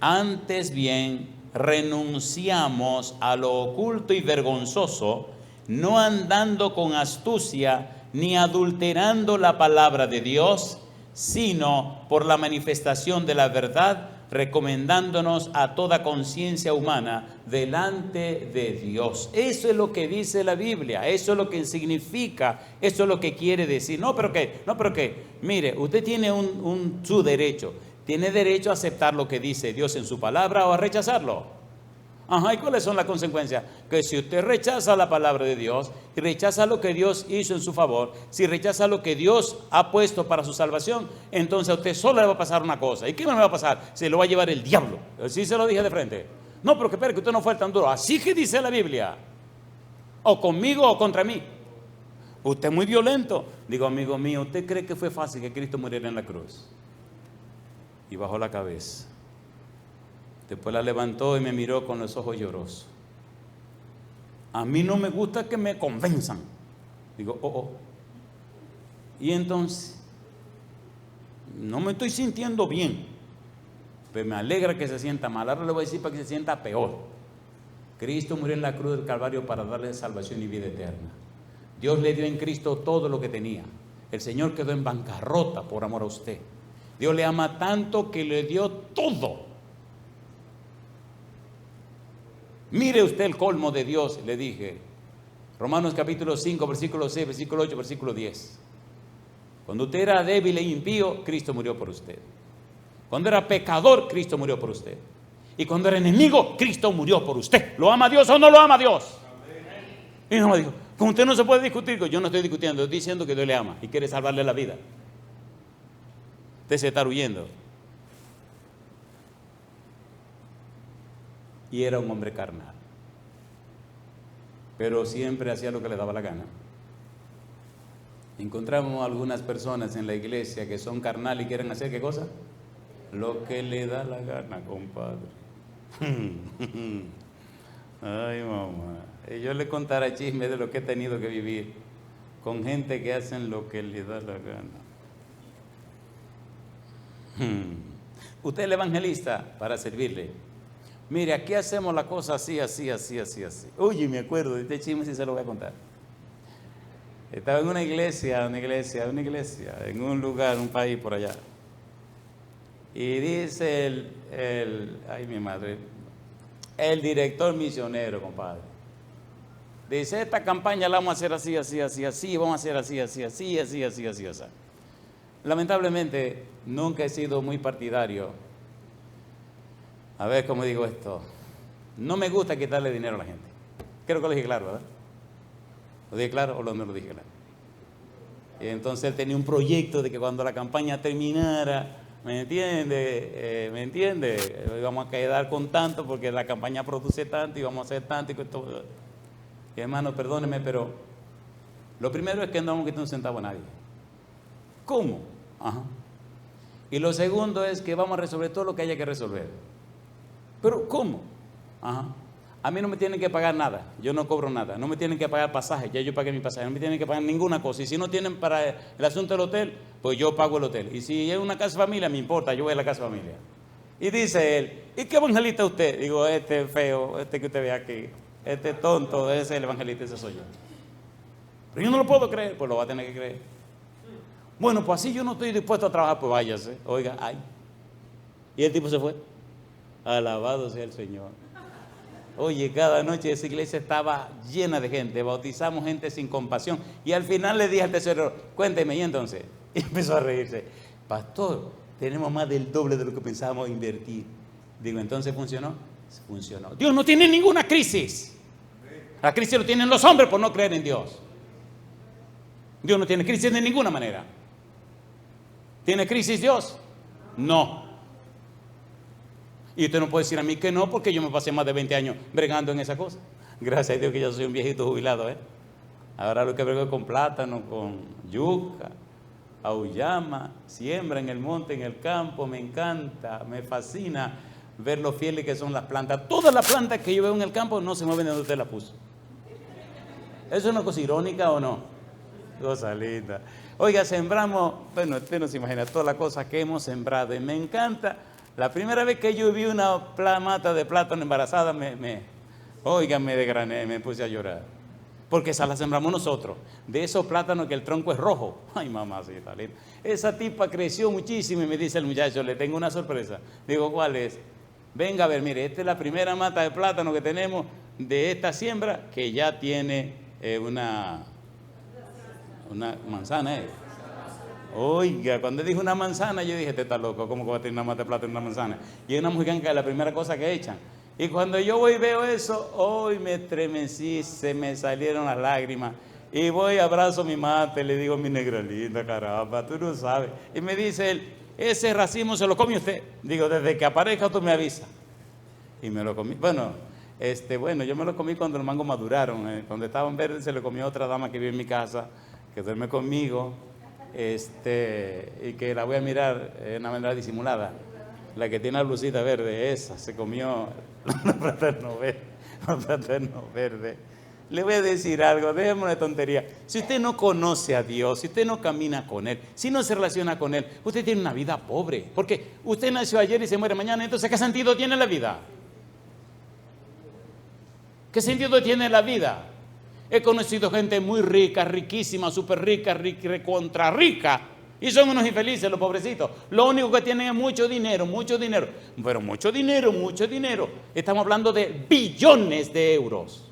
Antes bien, renunciamos a lo oculto y vergonzoso, no andando con astucia ni adulterando la palabra de Dios, sino por la manifestación de la verdad, recomendándonos a toda conciencia humana delante de Dios. Eso es lo que dice la Biblia, eso es lo que significa, eso es lo que quiere decir. No, pero qué, mire, usted tiene su derecho, tiene derecho a aceptar lo que dice Dios en su palabra o a rechazarlo. Ajá, ¿y cuáles son las consecuencias? Que si usted rechaza la palabra de Dios, y rechaza lo que Dios hizo en su favor, si rechaza lo que Dios ha puesto para su salvación, entonces a usted solo le va a pasar una cosa. ¿Y qué me va a pasar? Se lo va a llevar el diablo. Así se lo dije de frente. No, pero que espere, que usted no fue tan duro. Así que dice la Biblia. O conmigo o contra mí. Usted es muy violento. Digo, amigo mío, ¿usted cree que fue fácil que Cristo muriera en la cruz? Y bajó la cabeza. Después la levantó y me miró con los ojos llorosos. A mí no me gusta que me convenzan. Digo, oh. Y entonces, no me estoy sintiendo bien. Pero me alegra que se sienta mal. Ahora le voy a decir para que se sienta peor. Cristo murió en la cruz del Calvario para darle salvación y vida eterna. Dios le dio en Cristo todo lo que tenía. El Señor quedó en bancarrota por amor a usted. Dios le ama tanto que le dio todo. Mire usted el colmo de Dios, le dije. Romanos capítulo 5, versículo 6, versículo 8, versículo 10. Cuando usted era débil e impío, Cristo murió por usted. Cuando era pecador, Cristo murió por usted. Y cuando era enemigo, Cristo murió por usted. ¿Lo ama Dios o no lo ama Dios? Y no me dijo, con usted no se puede discutir. Yo no estoy discutiendo, estoy diciendo que Dios le ama y quiere salvarle la vida. Usted se está huyendo. Y era un hombre carnal, pero siempre hacía lo que le daba la gana. Encontramos algunas personas en la iglesia que son carnal y quieren hacer ¿qué cosa? Lo que le da la gana, compadre. Ay, mamá. Y yo le contaré chisme de lo que he tenido que vivir con gente que hacen lo que le da la gana. Usted es el evangelista para servirle. Mire, aquí hacemos la cosa así. Oye, me acuerdo de este chisme, si se lo voy a contar. Estaba en una iglesia, en un lugar, un país por allá. Y dice ay mi madre, el director misionero, compadre. Dice, esta campaña la vamos a hacer así, vamos a hacer así. Lamentablemente, nunca he sido muy partidario. A ver cómo digo esto. No me gusta quitarle dinero a la gente. Creo que lo dije claro, ¿verdad? ¿Lo dije claro o no lo dije claro? Y entonces él tenía un proyecto de que cuando la campaña terminara, ¿me entiende? ¿Me entiende? Íbamos a quedar con tanto porque la campaña produce tanto y vamos a hacer tanto y todo. Y hermano, perdóneme, pero lo primero es que no vamos a quitar un centavo a nadie. ¿Cómo? Ajá. Y lo segundo es que vamos a resolver todo lo que haya que resolver. ¿Pero cómo? Ajá. A mí no me tienen que pagar nada, yo no cobro nada, no me tienen que pagar pasaje, ya yo pagué mi pasaje, no me tienen que pagar ninguna cosa. Y si no tienen para el asunto del hotel, pues yo pago el hotel. Y si es una casa familia, me importa, yo voy a la casa familia. Y dice él, ¿y qué evangelista es usted? Digo, este feo, este que usted ve aquí, este tonto, ese es el evangelista, ese soy yo. Pero yo no lo puedo creer, pues lo va a tener que creer. Bueno, pues así yo no estoy dispuesto a trabajar, pues váyase. Oiga, ay. Y el tipo se fue. Alabado sea el Señor. Oye, cada noche esa iglesia estaba llena de gente, bautizamos gente sin compasión. Y al final le dije al tesorero, cuénteme, y entonces, y empezó a reírse. Pastor, tenemos más del doble de lo que pensábamos invertir. Digo, ¿entonces funcionó? Funcionó. Dios no tiene ninguna crisis. La crisis lo tienen los hombres por no creer en Dios. Dios no tiene crisis de ninguna manera. ¿Tiene crisis Dios? No. Y usted no puede decir a mí que no, porque yo me pasé más de 20 años bregando en esa cosa. Gracias a Dios que yo soy un viejito jubilado, ¿eh? Ahora lo que brego es con plátano, con yuca, auyama, siembra en el monte, en el campo, me encanta, me fascina ver lo fieles que son las plantas. Todas las plantas que yo veo en el campo no se mueven de donde usted las puso. ¿Eso es una cosa irónica o no? Cosa linda. Oiga, sembramos, bueno, usted no se imagina todas las cosas que hemos sembrado y me encanta. La primera vez que yo vi una mata de plátano embarazada, me desgrané, me puse a llorar. Porque esa la sembramos nosotros. De esos plátanos que el tronco es rojo. Ay, mamacita linda. Esa tipa creció muchísimo y me dice el muchacho, le tengo una sorpresa. Digo, ¿cuál es? Venga a ver, mire, esta es la primera mata de plátano que tenemos de esta siembra que ya tiene una manzana. Oiga, cuando dijo una manzana, yo dije, este está loco, ¿cómo que va a tener una mata de plátano y una manzana? Y es una mexicana que es la primera cosa que echan. Y cuando yo voy y veo eso, hoy me estremecí, se me salieron las lágrimas. Y voy, abrazo mi mate, le digo, mi negra linda, caramba, tú no sabes. Y me dice él, ese racimo se lo come usted. Digo, desde que aparezca tú me avisas. Y me lo comí. Bueno, yo me lo comí cuando los mangos maduraron. Cuando estaban verdes se lo comió otra dama que vive en mi casa, que duerme conmigo. Y que la voy a mirar de una manera disimulada. La que tiene la blusita verde, esa, se comió los plátanos verdes. Le voy a decir algo, déjeme una tontería. Si usted no conoce a Dios, si usted no camina con Él, si no se relaciona con Él, usted tiene una vida pobre. Porque usted nació ayer y se muere mañana, entonces ¿qué sentido tiene la vida? ¿Qué sentido tiene la vida? He conocido gente muy rica, riquísima, súper rica, recontra rica. Y son unos infelices los pobrecitos. Lo único que tienen es mucho dinero. Pero mucho dinero. Estamos hablando de billones de euros.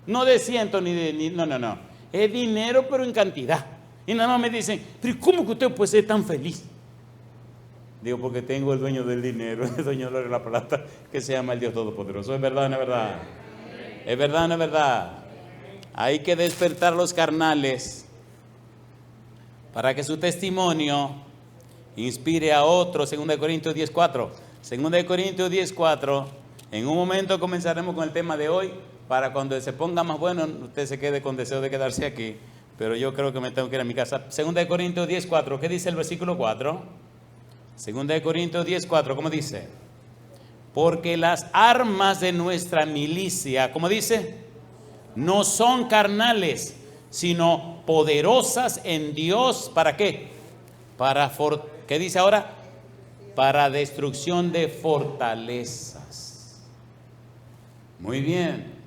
No de cientos no. Es dinero pero en cantidad. Y nada más me dicen, pero ¿cómo que usted puede ser tan feliz? Digo, porque tengo el dueño del dinero, el dueño de la plata, que se llama el Dios Todopoderoso. ¿Es verdad o no es verdad? ¿Es verdad o no es verdad? Hay que despertar los carnales para que su testimonio inspire a otros. 2 Corintios 10:4. 2 Corintios 10:4. En un momento comenzaremos con el tema de hoy. Para cuando se ponga más bueno, usted se quede con deseo de quedarse aquí. Pero yo creo que me tengo que ir a mi casa. 2 Corintios 10:4. ¿Qué dice el versículo 4? 2 Corintios 10:4. ¿Cómo dice? Porque las armas de nuestra milicia, ¿cómo dice? No son carnales, sino poderosas en Dios. ¿Para qué? ¿Qué dice ahora? Para destrucción de fortalezas. Muy bien.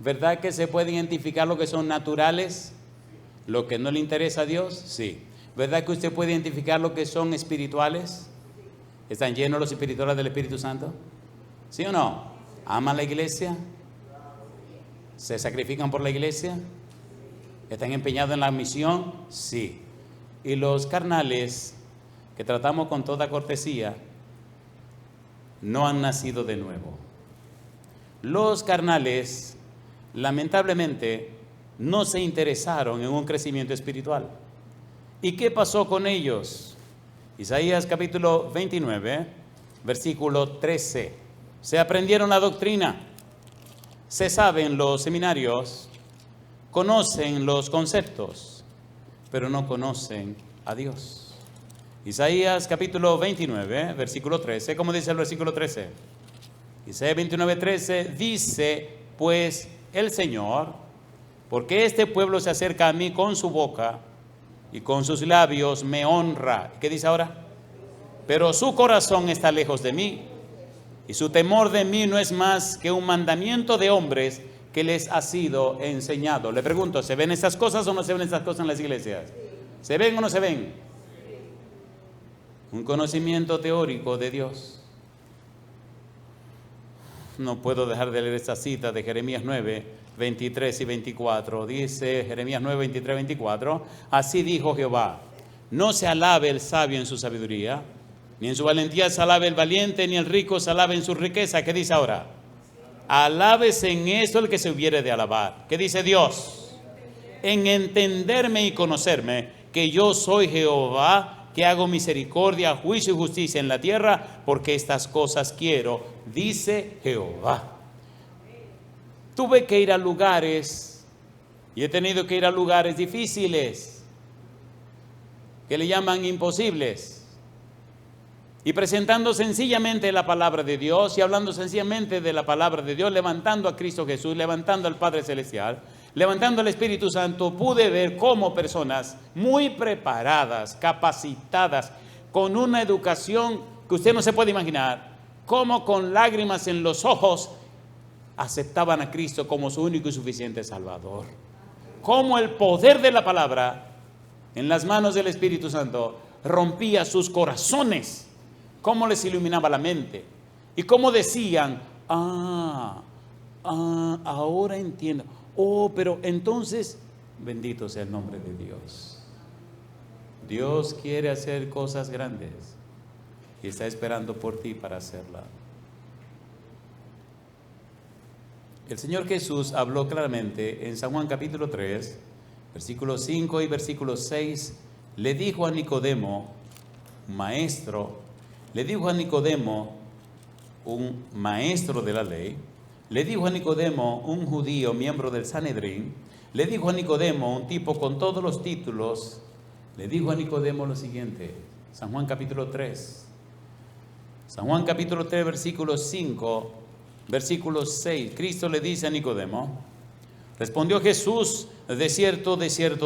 ¿Verdad que se puede identificar lo que son naturales? ¿Lo que no le interesa a Dios? Sí. ¿Verdad que usted puede identificar lo que son espirituales? ¿Están llenos los espirituales del Espíritu Santo? ¿Sí o no? ¿Aman la iglesia? ¿Se sacrifican por la iglesia? ¿Están empeñados en la misión? Sí. Y los carnales, que tratamos con toda cortesía, no han nacido de nuevo. Los carnales, lamentablemente, no se interesaron en un crecimiento espiritual. ¿Y qué pasó con ellos? Isaías capítulo 29, versículo 13. Se aprendieron la doctrina, se saben los seminarios, conocen los conceptos, pero no conocen a Dios. Isaías capítulo 29, versículo 13. ¿Cómo dice el versículo 13? Isaías 29, 13 dice: pues el Señor, porque este pueblo se acerca a mí con su boca y con sus labios me honra. ¿Qué dice ahora? Pero su corazón está lejos de mí y su temor de mí no es más que un mandamiento de hombres que les ha sido enseñado. Le pregunto, ¿se ven estas cosas o no se ven estas cosas en las iglesias? ¿Se ven o no se ven? Un conocimiento teórico de Dios. No puedo dejar de leer esta cita de Jeremías 9, 23 y 24. Dice Jeremías 9, 23 y 24: así dijo Jehová, no se alabe el sabio en su sabiduría, ni en su valentía se alabe el valiente, ni el rico se alabe en su riqueza. ¿Qué dice ahora? Alábese en esto el que se hubiere de alabar. ¿Qué dice Dios? En entenderme y conocerme, que yo soy Jehová, que hago misericordia, juicio y justicia en la tierra, porque estas cosas quiero, dice Jehová. Tuve que ir a lugares, y he tenido que ir a lugares difíciles, que le llaman imposibles, y presentando sencillamente la palabra de Dios, y hablando sencillamente de la palabra de Dios, levantando a Cristo Jesús, levantando al Padre Celestial, levantando al Espíritu Santo, pude ver cómo personas muy preparadas, capacitadas, con una educación que usted no se puede imaginar, cómo con lágrimas en los ojos aceptaban a Cristo como su único y suficiente Salvador. Cómo el poder de la palabra en las manos del Espíritu Santo rompía sus corazones, cómo les iluminaba la mente y cómo decían: ahora entiendo. Oh, pero entonces, bendito sea el nombre de Dios. Dios quiere hacer cosas grandes y está esperando por ti para hacerla. El Señor Jesús habló claramente en San Juan capítulo 3, versículos 5 y versículo 6. Le dijo a Nicodemo, un maestro de la ley, le dijo a Nicodemo, un judío, miembro del Sanedrín, le dijo a Nicodemo, un tipo con todos los títulos, le dijo a Nicodemo lo siguiente, San Juan capítulo 3, versículo 5, versículo 6, Cristo le dice a Nicodemo, respondió Jesús, de cierto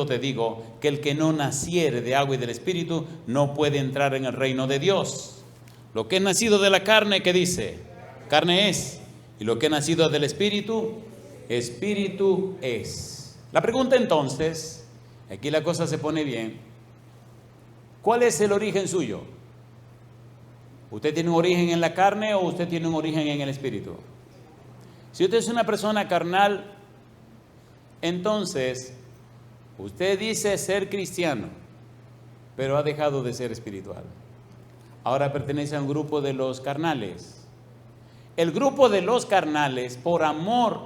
te digo, que el que no naciere de agua y del Espíritu no puede entrar en el reino de Dios. Lo que es nacido de la carne, ¿qué dice? Carne es. Y lo que ha nacido del Espíritu, Espíritu es. La pregunta entonces, aquí la cosa se pone bien, ¿cuál es el origen suyo? ¿Usted tiene un origen en la carne o usted tiene un origen en el Espíritu? Si usted es una persona carnal, entonces usted dice ser cristiano, pero ha dejado de ser espiritual. Ahora pertenece a un grupo de los carnales. El grupo de los carnales, por amor,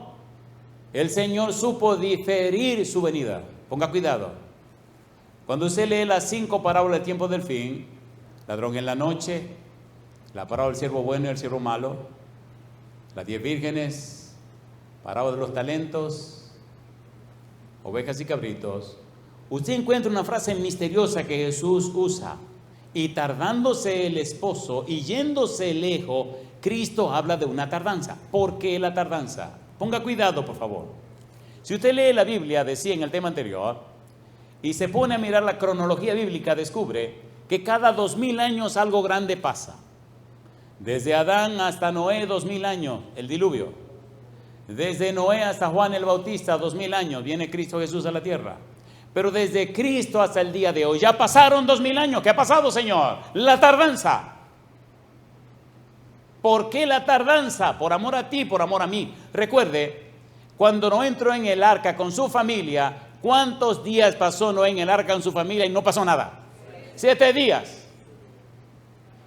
el Señor supo diferir su venida. Ponga cuidado. Cuando usted lee las 5 parábolas del tiempo del fin, ladrón en la noche, la parábola del siervo bueno y el siervo malo, las 10 vírgenes, parábola de los talentos, ovejas y cabritos, usted encuentra una frase misteriosa que Jesús usa. Y tardándose el esposo y yéndose lejos, Cristo habla de una tardanza. ¿Por qué la tardanza? Ponga cuidado, por favor. Si usted lee la Biblia, decía en el tema anterior, y se pone a mirar la cronología bíblica, descubre que cada 2000 años algo grande pasa. Desde Adán hasta Noé, 2000 años, el diluvio. Desde Noé hasta Juan el Bautista, 2000 años, viene Cristo Jesús a la tierra. Pero desde Cristo hasta el día de hoy, ya pasaron 2000 años. ¿Qué ha pasado, Señor? La tardanza. ¿Por qué la tardanza? Por amor a ti, por amor a mí. Recuerde, cuando Noé entró en el arca con su familia, ¿cuántos días pasó Noé en el arca con su familia y no pasó nada? 7 días.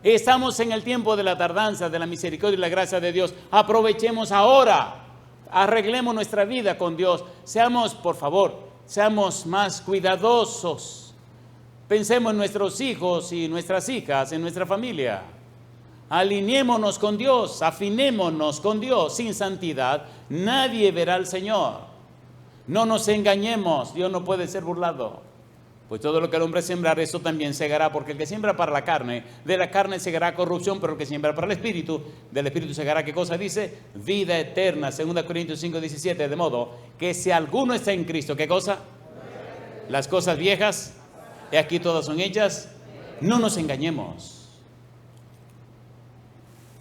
Estamos en el tiempo de la tardanza, de la misericordia y la gracia de Dios. Aprovechemos ahora. Arreglemos nuestra vida con Dios. Seamos, por favor, seamos más cuidadosos. Pensemos en nuestros hijos y nuestras hijas, en nuestra familia. Alineémonos con Dios, afinémonos con Dios. Sin santidad nadie verá al Señor. No nos engañemos, Dios no puede ser burlado. Pues todo lo que el hombre sembrar, eso también segará, porque el que siembra para la carne, de la carne segará corrupción, pero el que siembra para el Espíritu, del Espíritu segará, ¿qué cosa dice? Vida eterna, 2 Corintios 5, 17, de modo que si alguno está en Cristo, ¿qué cosa? Las cosas viejas, y aquí todas son hechas, no nos engañemos.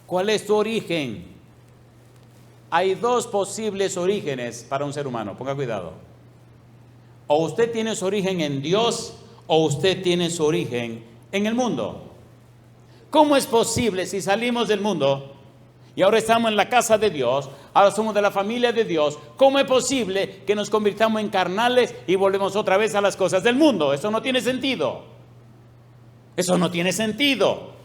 ¿Cuál es tu origen? Hay dos posibles orígenes para un ser humano, ponga cuidado. O usted tiene su origen en Dios, o usted tiene su origen en el mundo. ¿Cómo es posible si salimos del mundo y ahora estamos en la casa de Dios, ahora somos de la familia de Dios? ¿Cómo es posible que nos convirtamos en carnales y volvemos otra vez a las cosas del mundo? Eso no tiene sentido. Eso no tiene sentido.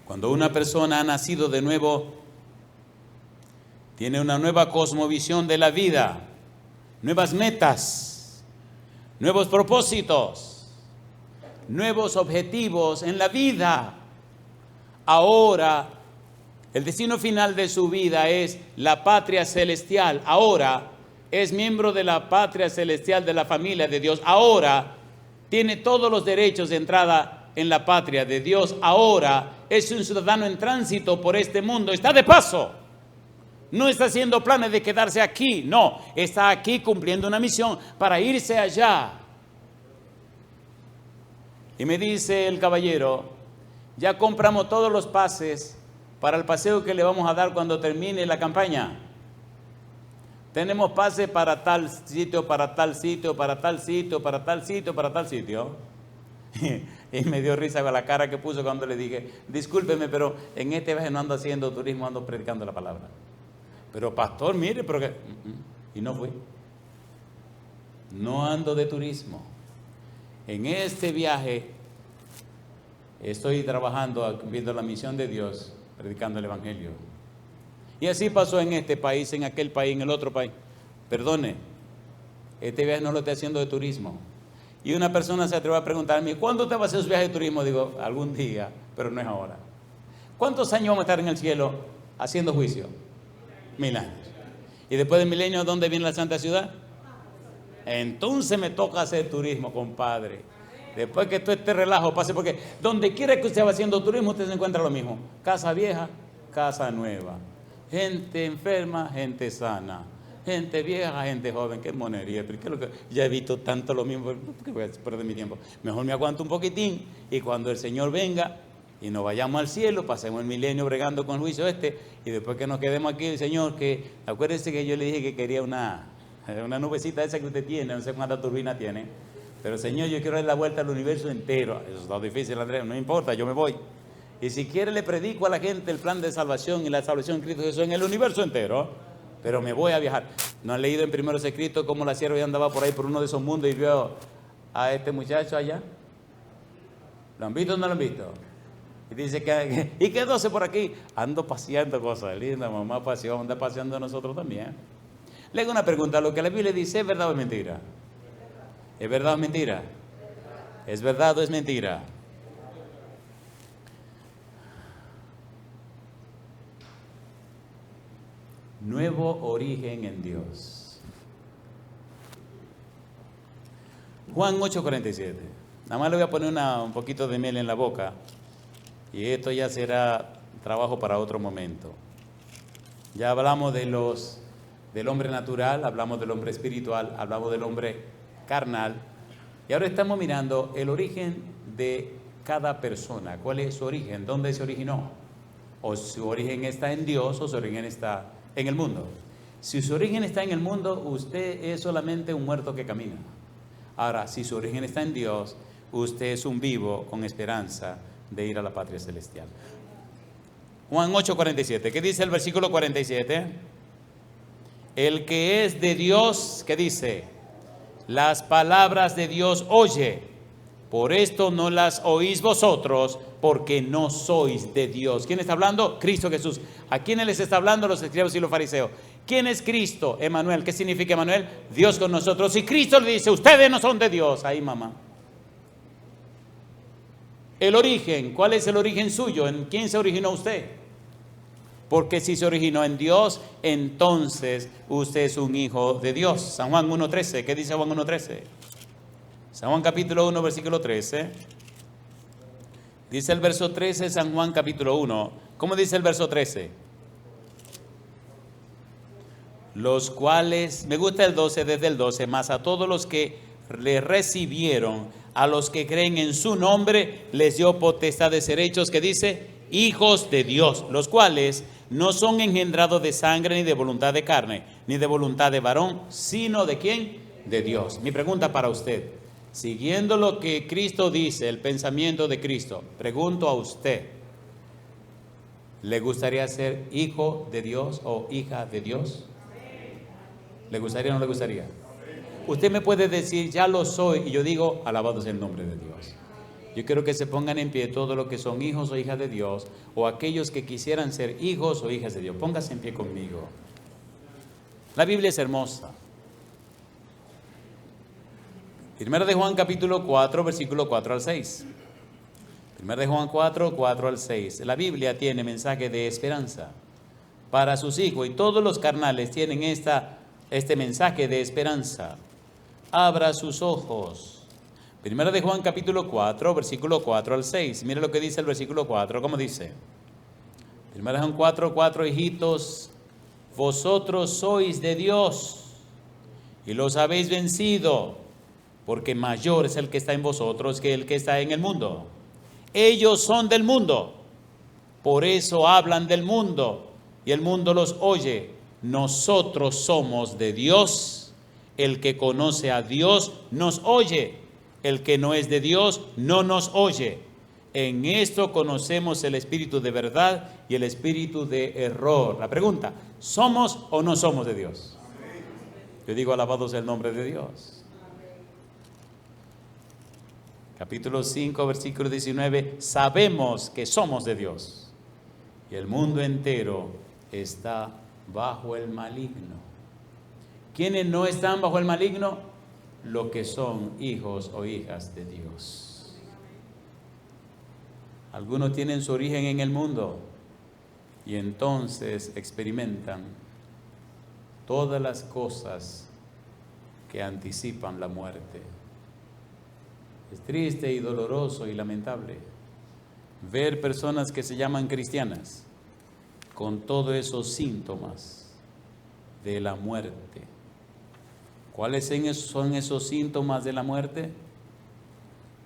Cuando una persona ha nacido de nuevo, tiene una nueva cosmovisión de la vida, nuevas metas, nuevos propósitos, nuevos objetivos en la vida. Ahora, el destino final de su vida es la patria celestial. Ahora es miembro de la patria celestial de la familia de Dios. Ahora tiene todos los derechos de entrada en la patria de Dios. Ahora es un ciudadano en tránsito por este mundo. Está de paso. No está haciendo planes de quedarse aquí, no, está aquí cumpliendo una misión para irse allá. Y me dice el caballero, ya compramos todos los pases para el paseo que le vamos a dar cuando termine la campaña. Tenemos pases para tal sitio, para tal sitio, para tal sitio, para tal sitio, para tal sitio. Y me dio risa con la cara que puso cuando le dije, discúlpeme, pero en este viaje no ando haciendo turismo, ando predicando la palabra. Pero pastor, mire, pero que... Y no fui. No ando de turismo. En este viaje estoy trabajando, viendo la misión de Dios, predicando el Evangelio. Y así pasó en este país, en aquel país, en el otro país. Perdone, este viaje no lo estoy haciendo de turismo. Y una persona se atrevió a preguntarme, ¿cuándo te va a hacer su viaje de turismo? Digo, algún día, pero no es ahora. ¿Cuántos años vamos a estar en el cielo haciendo juicio? 1000 años. Y después de 1000 años, ¿dónde viene la Santa Ciudad? Entonces me toca hacer turismo, compadre. Después que todo este relajo pase, porque donde quiera que usted va haciendo turismo, usted se encuentra lo mismo. Casa vieja, casa nueva. Gente enferma, gente sana. Gente vieja, gente joven. Qué monería. ¿Qué es lo que? Ya he visto tanto lo mismo. ¿Por qué voy a perder mi tiempo? Mejor me aguanto un poquitín y cuando el Señor venga y nos vayamos al cielo, pasemos el milenio bregando con el juicio y después que nos quedemos aquí, el Señor, que acuérdense que yo le dije que quería una nubecita esa que usted tiene, no sé cuánta turbina tiene, pero Señor, yo quiero dar la vuelta al universo entero. Eso está difícil, Andrés, no importa, yo me voy. Y si quiere le predico a la gente el plan de salvación y la salvación en Cristo Jesús en el universo entero, pero me voy a viajar. ¿No han leído en Primeros Escritos cómo la sierva ya andaba por ahí por uno de esos mundos y vio a este muchacho allá? ¿Lo han visto o no lo han visto? Y dice que y quedóse por aquí. Ando paseando, cosas lindas, mamá paseó, anda paseando nosotros también. Le hago una pregunta, lo que la Biblia dice, ¿es verdad o es mentira? ¿Es verdad o es mentira? ¿Es verdad o es mentira? Nuevo origen en Dios. Juan 8:47. Nada más le voy a poner un poquito de miel en la boca. Y esto ya será trabajo para otro momento. Ya hablamos del hombre natural, hablamos del hombre espiritual, hablamos del hombre carnal. Y ahora estamos mirando el origen de cada persona. ¿Cuál es su origen? ¿Dónde se originó? O su origen está en Dios o su origen está en el mundo. Si su origen está en el mundo, usted es solamente un muerto que camina. Ahora, si su origen está en Dios, usted es un vivo con esperanza de ir a la patria celestial. Juan 8:47. ¿Qué dice el versículo 47? El que es de Dios, ¿qué dice? Las palabras de Dios oye. Por esto no las oís vosotros, porque no sois de Dios. ¿Quién está hablando? Cristo Jesús. ¿A quiénes les está hablando? Los escribas y los fariseos. ¿Quién es Cristo? Emanuel. ¿Qué significa Emanuel? Dios con nosotros. Y Cristo le dice, ustedes no son de Dios. Ahí, mamá. El origen, ¿cuál es el origen suyo? ¿En quién se originó usted? Porque si se originó en Dios, entonces usted es un hijo de Dios. San Juan 1.13. ¿Qué dice Juan 1.13? San Juan capítulo 1, versículo 13. Dice el verso 13, San Juan capítulo 1. ¿Cómo dice el verso 13? Los cuales, me gusta el 12, desde el 12, más a todos los que le recibieron, a los que creen en su nombre, les dio potestad de ser hechos, que dice, hijos de Dios, los cuales no son engendrados de sangre, ni de voluntad de carne, ni de voluntad de varón, sino de ¿quién? De Dios. Mi pregunta para usted, siguiendo lo que Cristo dice, el pensamiento de Cristo, pregunto a usted, ¿le gustaría ser hijo de Dios o hija de Dios? ¿Le gustaría o no le gustaría? Usted me puede decir, ya lo soy, y yo digo, alabado sea el nombre de Dios. Yo quiero que se pongan en pie todos los que son hijos o hijas de Dios, o aquellos que quisieran ser hijos o hijas de Dios. Póngase en pie conmigo. La Biblia es hermosa. Primero de Juan capítulo 4, versículo 4 al 6. Primero de Juan 4, 4 al 6. La Biblia tiene mensaje de esperanza para sus hijos, y todos los carnales tienen este mensaje de esperanza. Abra sus ojos. Primera de Juan capítulo 4, versículo 4 al 6. Mire lo que dice el versículo 4. ¿Cómo dice? Primera de Juan 4, 4. Hijitos, vosotros sois de Dios y los habéis vencido, porque mayor es el que está en vosotros que el que está en el mundo. Ellos son del mundo, por eso hablan del mundo, y el mundo los oye. Nosotros somos de Dios. El que conoce a Dios nos oye. El que no es de Dios no nos oye. En esto conocemos el espíritu de verdad y el espíritu de error. La pregunta, ¿somos o no somos de Dios? Yo digo, alabado sea el nombre de Dios. Capítulo 5, versículo 19, sabemos que somos de Dios y el mundo entero está bajo el maligno. ¿Quiénes no están bajo el maligno? Los que son hijos o hijas de Dios. Algunos tienen su origen en el mundo y entonces experimentan todas las cosas que anticipan la muerte. Es triste y doloroso y lamentable ver personas que se llaman cristianas con todos esos síntomas de la muerte. ¿Cuáles son esos síntomas de la muerte?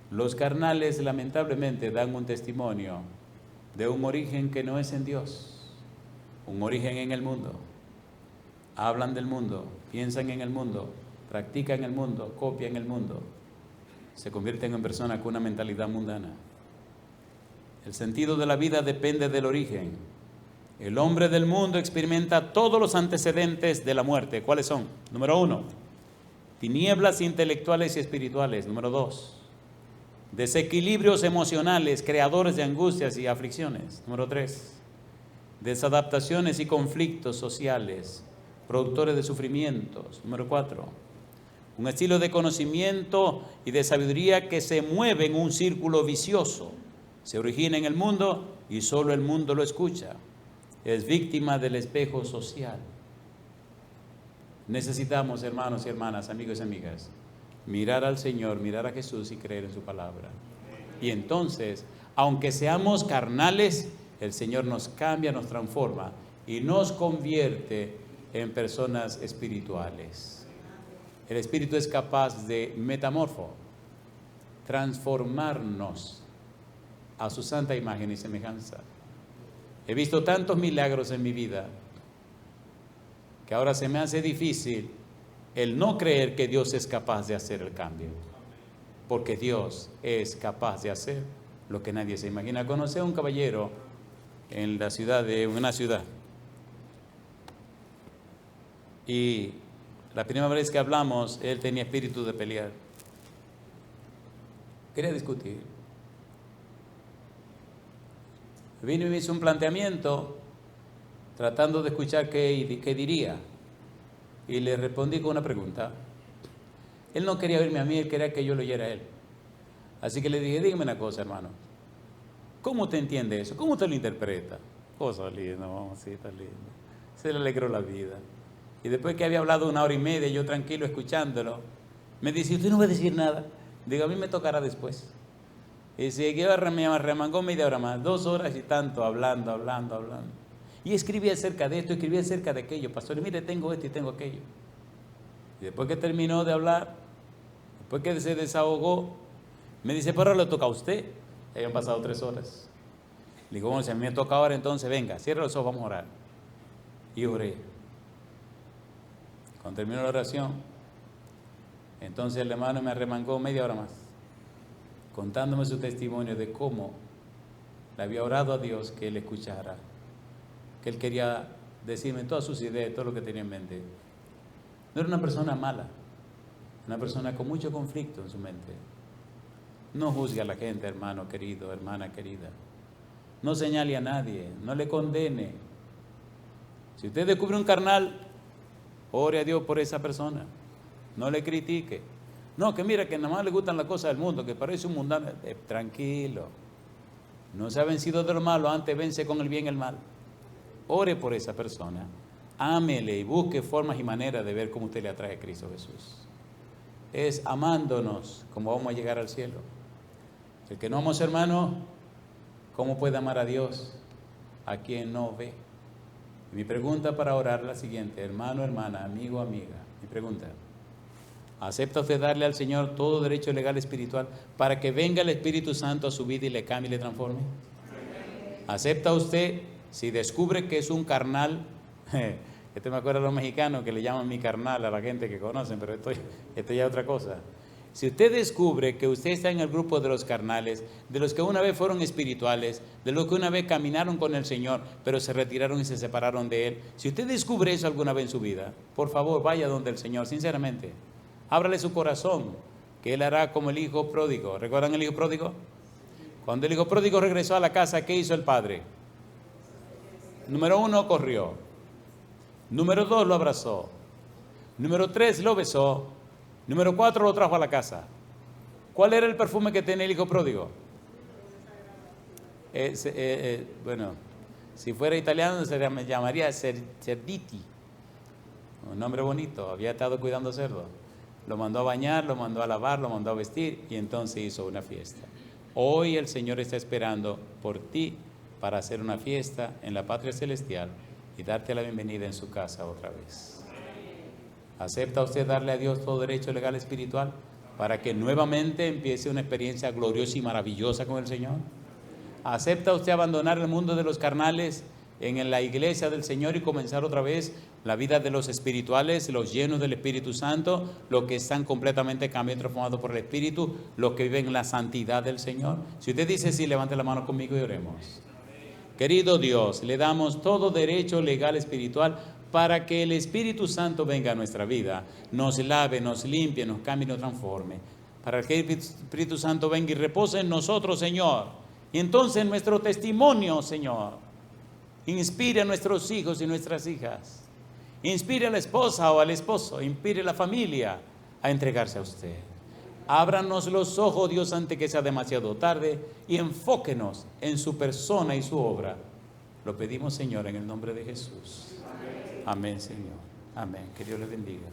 Los carnales lamentablemente dan un testimonio de un origen que no es en Dios, un origen en el mundo. Hablan del mundo, piensan en el mundo, practican el mundo, copian el mundo. Se convierten en personas con una mentalidad mundana. El sentido de la vida depende del origen. El hombre del mundo experimenta todos los antecedentes de la muerte. ¿Cuáles son? Número 1, tinieblas intelectuales y espirituales. Número 2, desequilibrios emocionales, creadores de angustias y aflicciones. Número 3, desadaptaciones y conflictos sociales, productores de sufrimientos. Número 4, un estilo de conocimiento y de sabiduría que se mueve en un círculo vicioso. Se origina en el mundo y solo el mundo lo escucha. Es víctima del espejo social. Necesitamos, hermanos y hermanas, amigos y amigas, mirar al Señor, mirar a Jesús y creer en su palabra. Y entonces, aunque seamos carnales, el Señor nos cambia, nos transforma y nos convierte en personas espirituales. El Espíritu es capaz de transformarnos a su santa imagen y semejanza. He visto tantos milagros en mi vida que ahora se me hace difícil el no creer que Dios es capaz de hacer el cambio, porque Dios es capaz de hacer lo que nadie se imagina. Conocí a un caballero en una ciudad, y la primera vez que hablamos, él tenía espíritu de pelear, quería discutir. Vino y me hizo un planteamiento tratando de escuchar qué diría. Y le respondí con una pregunta. Él no quería oírme a mí, él quería que yo lo oyera a él. Así que le dije, dígame una cosa, hermano. ¿Cómo te entiende eso? ¿Cómo te lo interpreta? Cosa linda, mamacita linda. Se le alegró la vida. Y después que había hablado 1 hora y media, yo tranquilo escuchándolo, me dice, ¿usted no va a decir nada? Digo, a mí me tocará después. Y siguió, me remangó media hora más, 2 horas y tanto, hablando. Y escribí acerca de esto, escribí acerca de aquello. Pastor, mire, tengo esto y tengo aquello. Y después que terminó de hablar, después que se desahogó, me dice, pero ahora le toca a usted. Ya habían pasado 3 horas. Le digo, bueno, si a mí me toca ahora, entonces venga, cierra los ojos, vamos a orar. Y oré. Cuando terminó la oración, entonces el hermano me arremangó media hora más, contándome su testimonio de cómo le había orado a Dios que él escuchara, que él quería decirme todas sus ideas, todo lo que tenía en mente. No era una persona mala, una persona con mucho conflicto en su mente. No juzgue a la gente, hermano querido, hermana querida. No señale a nadie, no le condene. Si usted descubre un carnal, ore a Dios por esa persona. No le critique. No, que mira que nada más le gustan las cosas del mundo, que parece un mundano. Tranquilo. No se ha vencido de lo malo, antes vence con el bien el mal. Ore por esa persona. Ámele y busque formas y maneras de ver cómo usted le atrae a Cristo Jesús. Es amándonos como vamos a llegar al cielo. El que no ama a su hermano, ¿cómo puede amar a Dios a quien no ve? Mi pregunta para orar es la siguiente, hermano, hermana, amigo, amiga. Mi pregunta, ¿acepta usted darle al Señor todo derecho legal espiritual para que venga el Espíritu Santo a su vida y le cambie y le transforme? ¿Acepta usted, si descubre que es un carnal, me acuerdo de los mexicanos que le llaman mi carnal a la gente que conocen, pero esto ya es otra cosa. Si usted descubre que usted está en el grupo de los carnales, de los que una vez fueron espirituales, de los que una vez caminaron con el Señor, pero se retiraron y se separaron de Él, si usted descubre eso alguna vez en su vida, por favor vaya donde el Señor, sinceramente, ábrale su corazón, que Él hará como el hijo pródigo. ¿Recuerdan el hijo pródigo? Cuando el hijo pródigo regresó a la casa, ¿qué hizo el padre? Número 1, corrió. Número 2, lo abrazó. Número 3, lo besó. Número 4, lo trajo a la casa. ¿Cuál era el perfume que tenía el hijo pródigo? Bueno, si fuera italiano se llamaría Cerditi. Un nombre bonito, había estado cuidando cerdo. Lo mandó a bañar, lo mandó a lavar, lo mandó a vestir y entonces hizo una fiesta. Hoy el Señor está esperando por ti para hacer una fiesta en la patria celestial y darte la bienvenida en su casa otra vez. ¿Acepta usted darle a Dios todo derecho legal espiritual para que nuevamente empiece una experiencia gloriosa y maravillosa con el Señor? ¿Acepta usted abandonar el mundo de los carnales en la iglesia del Señor y comenzar otra vez la vida de los espirituales, los llenos del Espíritu Santo, los que están completamente cambiados y transformados por el Espíritu, los que viven la santidad del Señor? Si usted dice sí, levante la mano conmigo y oremos. Querido Dios, le damos todo derecho legal espiritual para que el Espíritu Santo venga a nuestra vida, nos lave, nos limpie, nos cambie y nos transforme. Para que el Espíritu Santo venga y repose en nosotros, Señor. Y entonces nuestro testimonio, Señor, inspire a nuestros hijos y nuestras hijas. Inspire a la esposa o al esposo, inspire a la familia a entregarse a usted. Ábranos los ojos, Dios, antes que sea demasiado tarde, y enfóquenos en su persona y su obra. Lo pedimos, Señor, en el nombre de Jesús. Amén, Señor. Amén. Que Dios le bendiga.